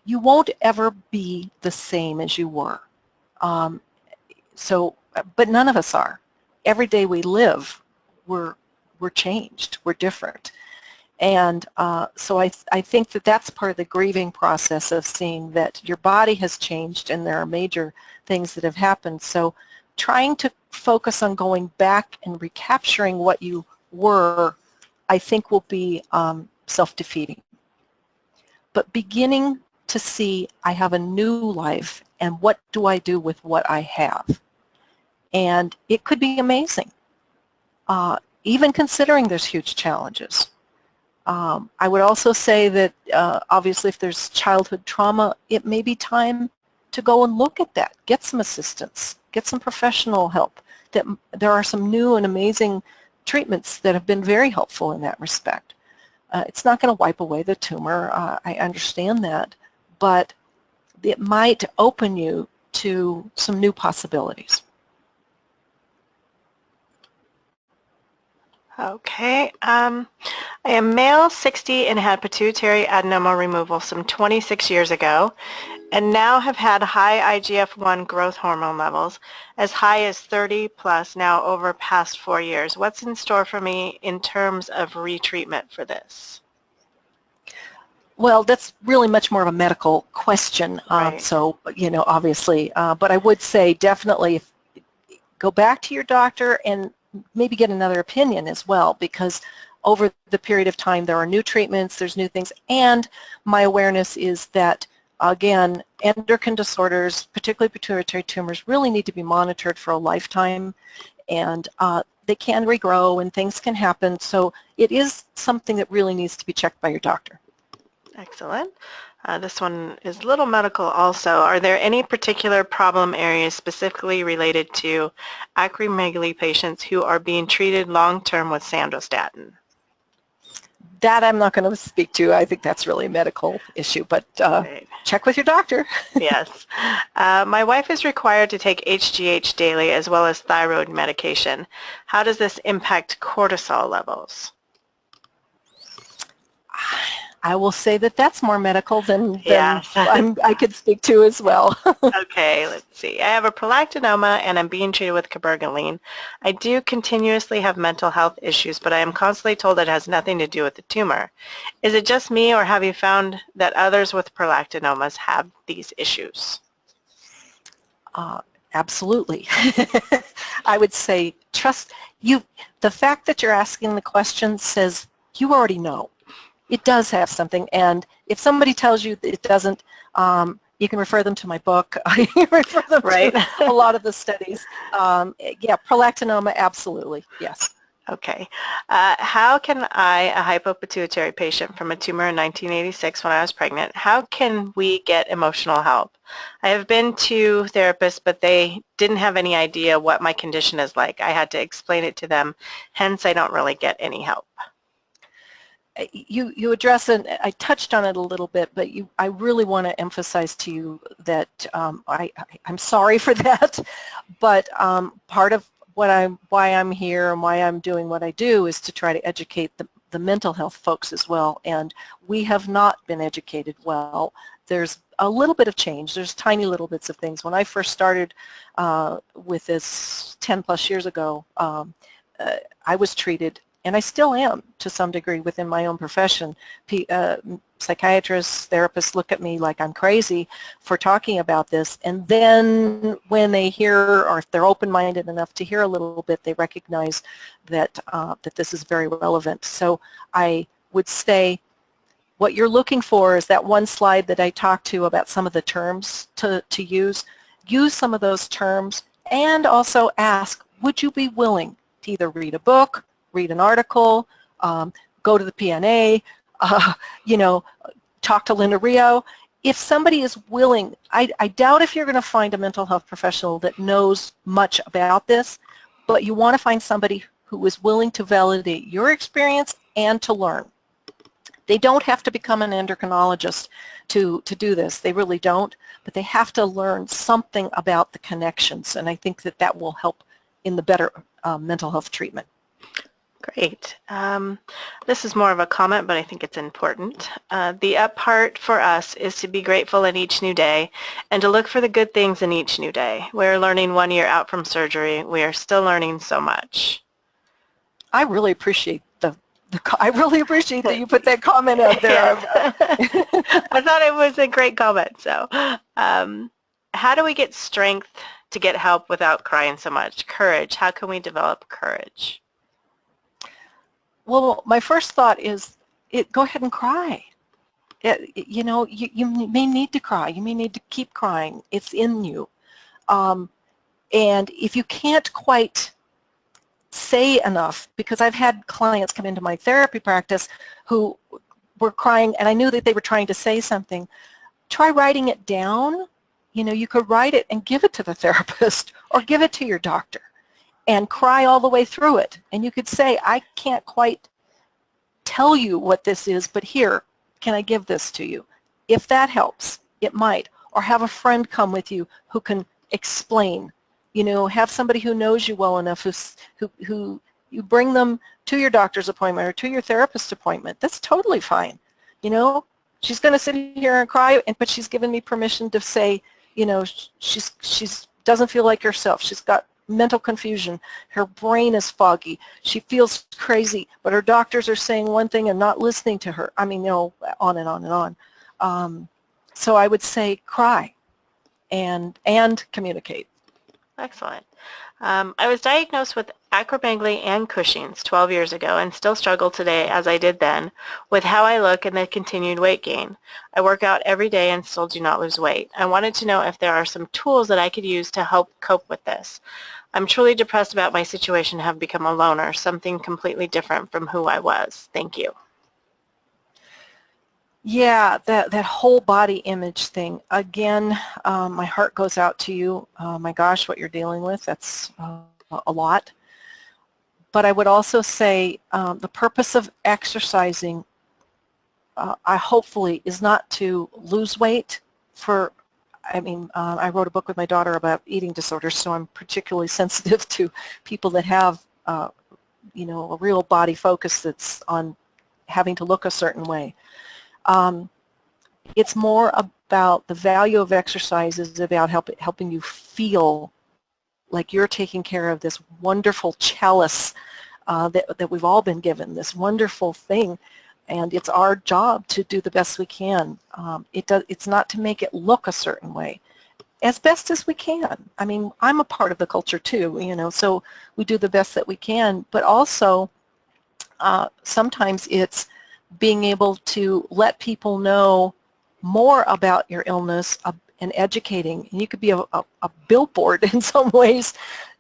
[SPEAKER 2] you won't ever be the same as you were. But none of us are. Every day we live, we're changed, we're different. And so I think that that's part of the grieving process of seeing that your body has changed and there are major things that have happened. So trying to focus on going back and recapturing what you were, I think will be self-defeating. But beginning to see I have a new life and what do I do with what I have? And it could be amazing, even considering there's huge challenges. I would also say that obviously if there's childhood trauma, it may be time to go and look at that, get some assistance, get some professional help. There are some new and amazing treatments that have been very helpful in that respect. It's not going to wipe away the tumor, I understand that, but it might open you to some new possibilities.
[SPEAKER 1] Okay. I am male, 60, and had pituitary adenoma removal some 26 years ago, and now have had high IGF-1 growth hormone levels, as high as 30 plus now over past 4 years. What's in store for me in terms of retreatment for this?
[SPEAKER 2] Well, that's really much more of a medical question,
[SPEAKER 1] Right.
[SPEAKER 2] so, you know, obviously, but I would say definitely go back to your doctor and maybe get another opinion as well, because over the period of time there are new treatments, there's new things, and my awareness is that, again, endocrine disorders, particularly pituitary tumors, really need to be monitored for a lifetime, and they can regrow and things can happen, so it is something that really needs to be checked by your doctor.
[SPEAKER 1] Excellent. This one is a little medical also. Are there any particular problem areas specifically related to acromegaly patients who are being treated long-term with sandostatin?
[SPEAKER 2] That I'm not going to speak to. I think that's really a medical issue, but
[SPEAKER 1] Right.
[SPEAKER 2] check with your doctor.
[SPEAKER 1] Yes. My wife is required to take HGH daily as well as thyroid medication. How does this impact cortisol levels?
[SPEAKER 2] I will say that that's more medical than
[SPEAKER 1] Yes.
[SPEAKER 2] I could speak to as well.
[SPEAKER 1] Okay, let's see. I have a prolactinoma and I'm being treated with cabergoline. I do continuously have mental health issues, but I am constantly told it has nothing to do with the tumor. Is it just me, or have you found that others with prolactinomas have these issues?
[SPEAKER 2] Absolutely. I would say trust you. The fact that you're asking the question says you already know. It does have something, and if somebody tells you that it doesn't, you can refer them to my book. You can refer them
[SPEAKER 1] Right.
[SPEAKER 2] to a lot of the studies. Yeah, prolactinoma, absolutely, yes.
[SPEAKER 1] Okay. How can I, a hypopituitary patient from a tumor in 1986 when I was pregnant, how can we get emotional help? I have been to therapists, but they didn't have any idea what my condition is like. I had to explain it to them, hence I don't really get any help.
[SPEAKER 2] You address it, I touched on it a little bit, but I really want to emphasize to you that I'm sorry for that, but part of why I'm here and why I'm doing what I do is to try to educate the mental health folks as well, and we have not been educated well. There's a little bit of change. There's tiny little bits of things. When I first started with this 10 plus years ago, I was treated, and I still am to some degree within my own profession. Psychiatrists, therapists look at me like I'm crazy for talking about this, and then when they hear, or if they're open-minded enough to hear a little bit, they recognize that, that this is very relevant. So I would say what you're looking for is that one slide that I talked to about some of the terms to use. Use some of those terms, and also ask, would you be willing to either read a book, read an article, go to the PNA, you know, talk to Linda Rio. If somebody is willing, I doubt if you're going to find a mental health professional that knows much about this, but you want to find somebody who is willing to validate your experience and to learn. They don't have to become an endocrinologist to do this. They really don't, but they have to learn something about the connections, and I think that that will help in the better mental health treatment.
[SPEAKER 1] Great. This is more of a comment, but I think it's important. The up part for us is to be grateful in each new day and to look for the good things in each new day. We're learning 1 year out from surgery. We are still learning so much.
[SPEAKER 2] I really appreciate I really appreciate that you put that comment out there.
[SPEAKER 1] I thought it was a great comment. So, how do we get strength to get help without crying so much? Courage. How can we develop courage?
[SPEAKER 2] Well, my first thought is, go ahead and cry. You know, you may need to cry. You may need to keep crying. It's in you. And if you can't quite say enough, because I've had clients come into my therapy practice who were crying, and I knew that they were trying to say something, try writing it down. You know, you could write it and give it to the therapist or give it to your doctor and cry all the way through it. And you could say, I can't quite tell you what this is, but here, can I give this to you? If that helps, it might. Or have a friend come with you who can explain. You know, have somebody who knows you well enough who you bring them to your doctor's appointment or to your therapist appointment. That's totally fine. You know, she's going to sit here and cry, but she's given me permission to say, you know, she's doesn't feel like herself. She's got mental confusion. Her brain is foggy. She feels crazy, but her doctors are saying one thing and not listening to her. I mean, you know, on and on and on. So I would say cry and communicate.
[SPEAKER 1] Excellent. I was diagnosed with acromegaly and Cushing's 12 years ago and still struggle today, as I did then, with how I look and the continued weight gain. I work out every day and still do not lose weight. I wanted to know if there are some tools that I could use to help cope with this. I'm truly depressed about my situation and have become a loner, something completely different from who I was. Thank you.
[SPEAKER 2] Yeah, that whole body image thing. Again, my heart goes out to you. My gosh, what you're dealing with, that's a lot. But I would also say the purpose of exercising, I hopefully, is not to lose weight. I wrote a book with my daughter about eating disorders, so I'm particularly sensitive to people that have, you know, a real body focus that's on having to look a certain way. It's more about the value of exercise is about helping you feel like you're taking care of this wonderful chalice that we've all been given, this wonderful thing, and it's our job to do the best we can. It's not to make it look a certain way, as best as we can. I mean, I'm a part of the culture too, you know, so we do the best that we can, but also sometimes it's being able to let people know more about your illness and educating. And you could be a billboard in some ways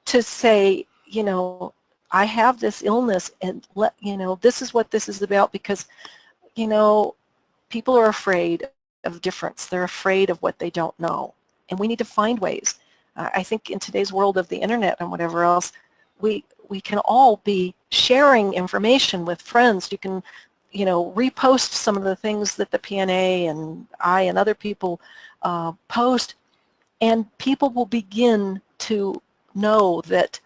[SPEAKER 2] to say, you know, I have this illness and you know, this is what this is about, because, you know, people are afraid of difference. They're afraid of what they don't know. And we need to find ways. I think in today's world of the internet and whatever else, we can all be sharing information with friends. You can, you know, repost some of the things that the PNA and I and other people post, and people will begin to know that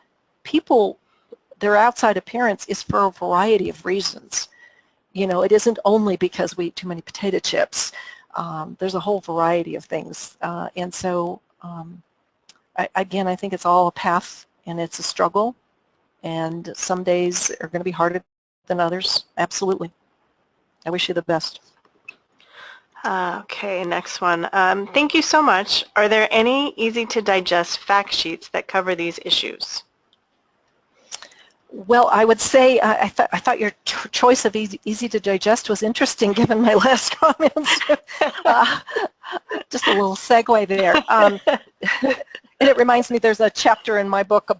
[SPEAKER 2] their outside appearance is for a variety of reasons. You know, it isn't only because we eat too many potato chips. There's a whole variety of things. And so, again, I think it's all a path and it's a struggle. And some days are going to be harder than others. Absolutely. I wish you the best.
[SPEAKER 1] Okay, next one. Thank you so much. Are there any easy to digest fact sheets that cover these issues?
[SPEAKER 2] Well, I would say I thought your choice of easy to digest was interesting given my last comments. Just a little segue there. And it reminds me there's a chapter in my book,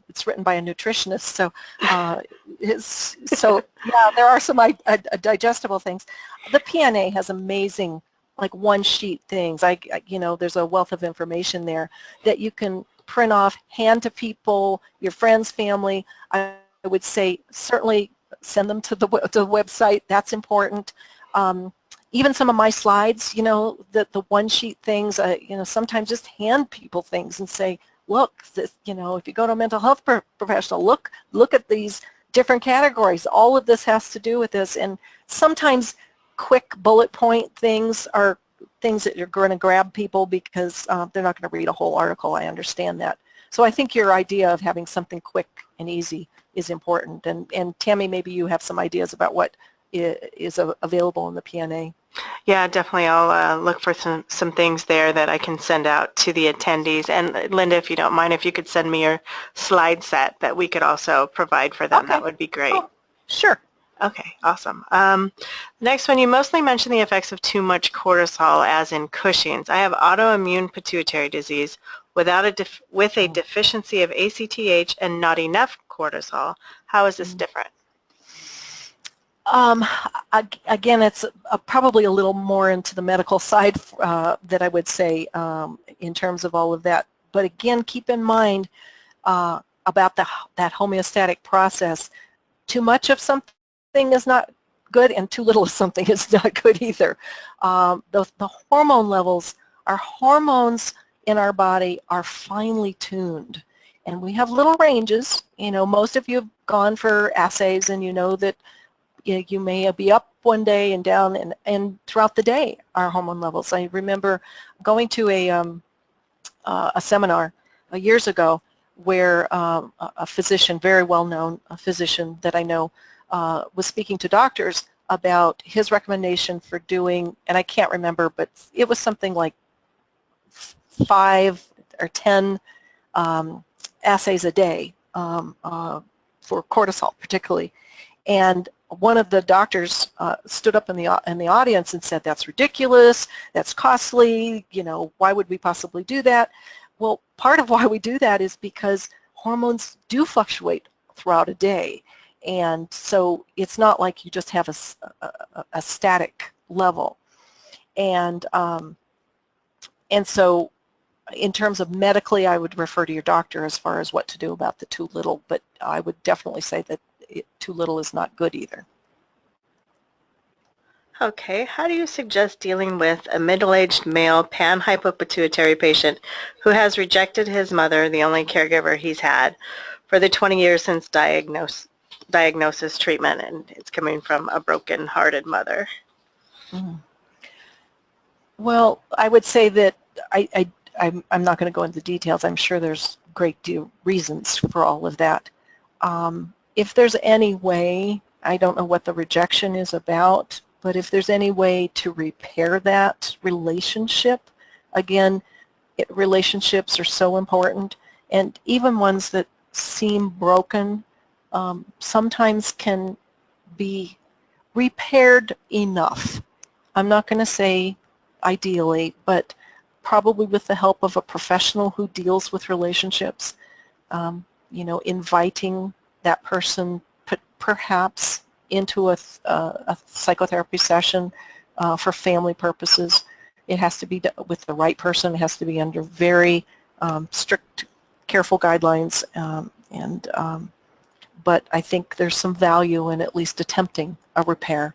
[SPEAKER 2] it's written by a nutritionist, so So yeah, there are some digestible things. The PNA has amazing, like one-sheet things. There's a wealth of information there that you can print off, hand to people, your friends, family. I would say certainly send them to the website. That's important. Even some of my slides, the one-sheet things, sometimes just hand people things and say, look, if you go to a mental health professional, look at these different categories. All of this has to do with this. And sometimes quick bullet point things are things that you're going to grab people because they're not going to read a whole article. I understand that. So I think your idea of having something quick and easy is important. And Tammy, maybe you have some ideas about what is available in the PNA.
[SPEAKER 1] Yeah, definitely. I'll look for some things there that I can send out to the attendees. And Linda, if you don't mind, if you could send me your slide set that we could also provide for them,
[SPEAKER 2] Okay.
[SPEAKER 1] that would be great.
[SPEAKER 2] Oh, sure.
[SPEAKER 1] Okay, awesome. Next one, you mostly mentioned the effects of too much cortisol, as in Cushing's. I have autoimmune pituitary disease with a deficiency of ACTH and not enough cortisol. How is this different?
[SPEAKER 2] Again, it's probably a little more into the medical side that I would say in terms of all of that. But again, keep in mind about that homeostatic process. Too much of something is not good, and too little of something is not good either. The hormone levels, our hormones in our body are finely tuned. And we have little ranges. Most of you have gone for assays, and you know that you may be up one day and down, and throughout the day our hormone levels. I remember going to a seminar years ago where a physician, very well-known physician that I know, was speaking to doctors about his recommendation for doing, and I can't remember, but it was something like 5 or 10 assays a day for cortisol particularly. And one of the doctors stood up in the audience and said, that's ridiculous, that's costly, why would we possibly do that? Well, part of why we do that is because hormones do fluctuate throughout a day. And so it's not like you just have a static level. And so in terms of medically, I would refer to your doctor as far as what to do about the too little, but I would definitely say that too little is not good either.
[SPEAKER 1] Okay, how do you suggest dealing with a middle-aged male pan-hypopituitary patient who has rejected his mother, the only caregiver he's had, for the 20 years since diagnosis treatment, and it's coming from a broken-hearted mother?
[SPEAKER 2] Mm. Well, I would say that I'm not going to go into details. I'm sure there's great deal reasons for all of that. If there's any way, I don't know what the rejection is about, but if there's any way to repair that relationship, again, relationships are so important, and even ones that seem broken sometimes can be repaired enough. I'm not going to say ideally, but probably with the help of a professional who deals with relationships, inviting that person perhaps into a psychotherapy session for family purposes. It has to be with the right person. It has to be under very strict, careful guidelines. But I think there's some value in at least attempting a repair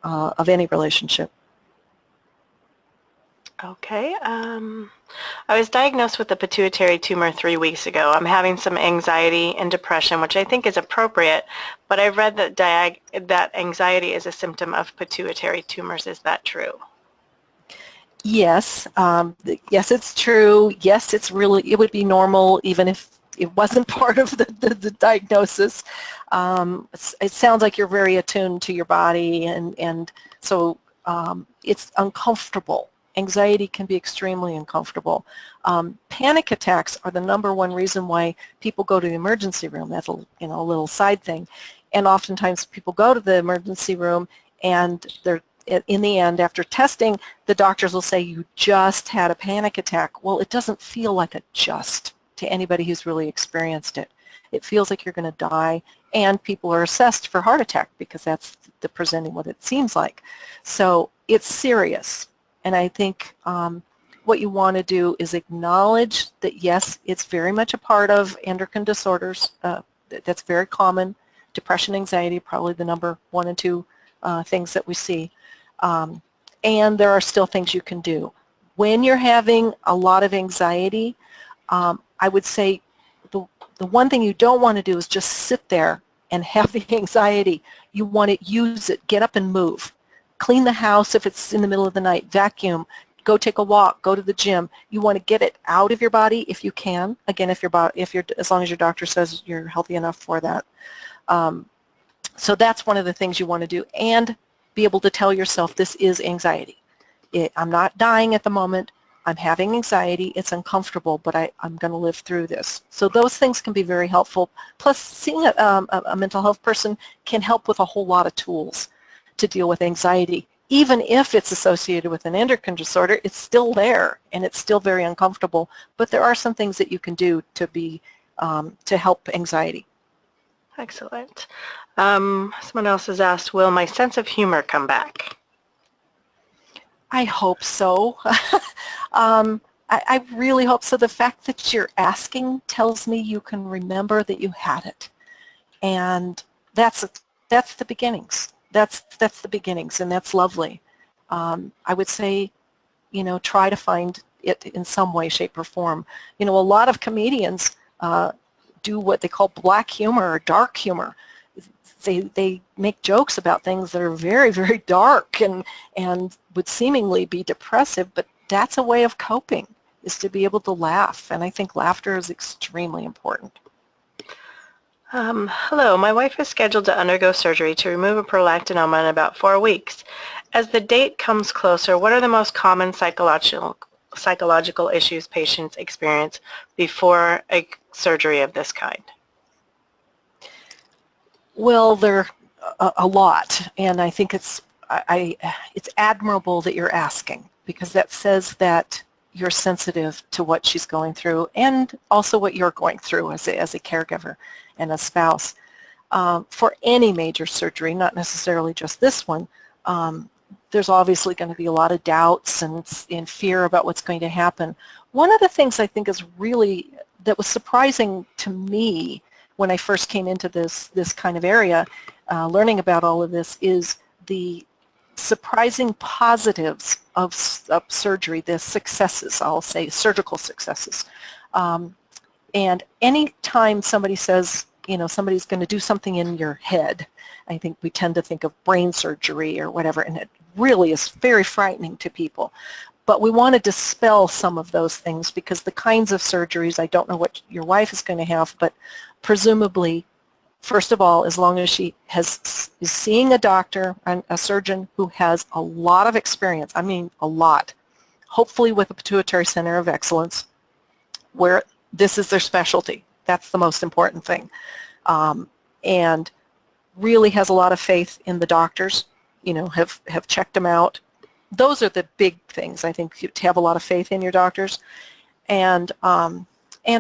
[SPEAKER 2] of any relationship.
[SPEAKER 1] Okay. I was diagnosed with a pituitary tumor 3 weeks ago. I'm having some anxiety and depression, which I think is appropriate, but I've read that that anxiety is a symptom of pituitary tumors. Is that true?
[SPEAKER 2] Yes. Yes, it's true. Yes, it would be normal even if it wasn't part of the diagnosis. It sounds like you're very attuned to your body, and so it's uncomfortable. Anxiety can be extremely uncomfortable. Panic attacks are the #1 reason why people go to the emergency room. That's a little side thing. And oftentimes people go to the emergency room and they're in the end, after testing, the doctors will say, you just had a panic attack. Well, it doesn't feel like a just to anybody who's really experienced it. It feels like you're going to die, and people are assessed for heart attack because that's the presenting what it seems like. So it's serious, and I think what you want to do is acknowledge that yes, it's very much a part of endocrine disorders. That's very common. Depression, anxiety, probably the number 1 and 2 things that we see. And there are still things you can do. When you're having a lot of anxiety, I would say the one thing you don't want to do is just sit there and have the anxiety. You want to use it, get up and move. Clean the house if it's in the middle of the night, vacuum, go take a walk, go to the gym. You want to get it out of your body if you can. Again, if you're as long as your doctor says you're healthy enough for that. So that's one of the things you want to do, and be able to tell yourself this is anxiety. I'm not dying at the moment. I'm having anxiety. It's uncomfortable, but I'm going to live through this. So those things can be very helpful. Plus, seeing a mental health person can help with a whole lot of tools to deal with anxiety. Even if it's associated with an endocrine disorder, it's still there, and it's still very uncomfortable. But there are some things that you can do to help anxiety.
[SPEAKER 1] Excellent. Someone else has asked, will my sense of humor come back?
[SPEAKER 2] I hope so. I really hope so. The fact that you're asking tells me you can remember that you had it, and that's the beginnings. That's the beginnings, and that's lovely. I would say, try to find it in some way, shape, or form. A lot of comedians do what they call black humor or dark humor. They make jokes about things that are very, very dark and would seemingly be depressive, but that's a way of coping, is to be able to laugh, and I think laughter is extremely important.
[SPEAKER 1] Hello, my wife is scheduled to undergo surgery to remove a prolactinoma in about 4 weeks. As the date comes closer, what are the most common psychological issues patients experience before a surgery of this kind?
[SPEAKER 2] Well, there are a lot, and I think it's admirable that you're asking, because that says that you're sensitive to what she's going through and also what you're going through as a caregiver and a spouse. For any major surgery, not necessarily just this one, there's obviously going to be a lot of doubts and fear about what's going to happen. One of the things I think is that was surprising to me when I first came into this kind of area, learning about all of this, is the surprising positives of surgery, the successes, I'll say, surgical successes. And any time somebody says, somebody's going to do something in your head, I think we tend to think of brain surgery or whatever, and it really is very frightening to people. But we want to dispel some of those things, because the kinds of surgeries, I don't know what your wife is going to have, but presumably, first of all, as long as she is seeing a doctor, a surgeon who has a lot of experience, I mean a lot, hopefully with a Pituitary Center of Excellence, where this is their specialty. That's the most important thing. And really has a lot of faith in the doctors, have checked them out. Those are the big things, I think, to have a lot of faith in your doctors, and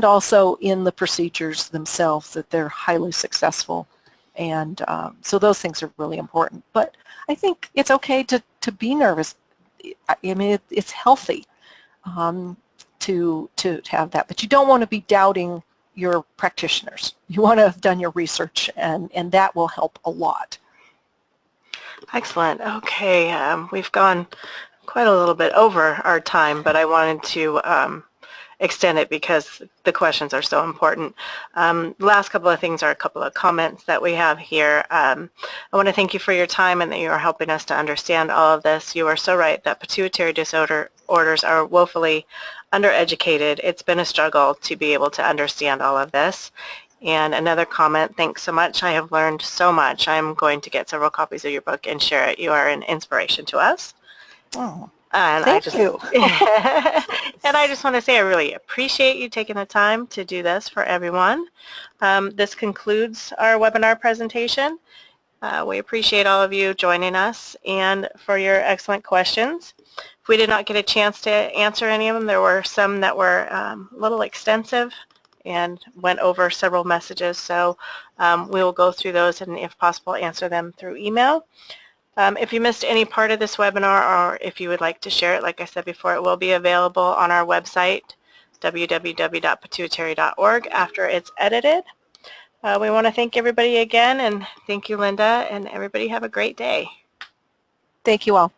[SPEAKER 2] also in the procedures themselves, that they're highly successful. And so those things are really important. But I think it's okay to be nervous. I mean, it's healthy to have that, but you don't want to be doubting your practitioners. You want to have done your research, and that will help a lot.
[SPEAKER 1] Excellent. Okay, we've gone quite a little bit over our time, but I wanted to extend it because the questions are so important. Last couple of things are a couple of comments that we have here. I want to thank you for your time and that you are helping us to understand all of this. You are so right that pituitary disorders are woefully undereducated. It's been a struggle to be able to understand all of this. And another comment, thanks so much. I have learned so much. I'm going to get several copies of your book and share it. You are an inspiration to us.
[SPEAKER 2] Oh,
[SPEAKER 1] and
[SPEAKER 2] thank you.
[SPEAKER 1] And I just want to say I really appreciate you taking the time to do this for everyone. This concludes our webinar presentation. We appreciate all of you joining us and for your excellent questions. If we did not get a chance to answer any of them, there were some that were a little extensive and went over several messages, so we will go through those and, if possible, answer them through email. If you missed any part of this webinar, or if you would like to share it, like I said before, it will be available on our website, www.pituitary.org, after it's edited. We want to thank everybody again, and thank you, Linda, and everybody have a great day.
[SPEAKER 2] Thank you all.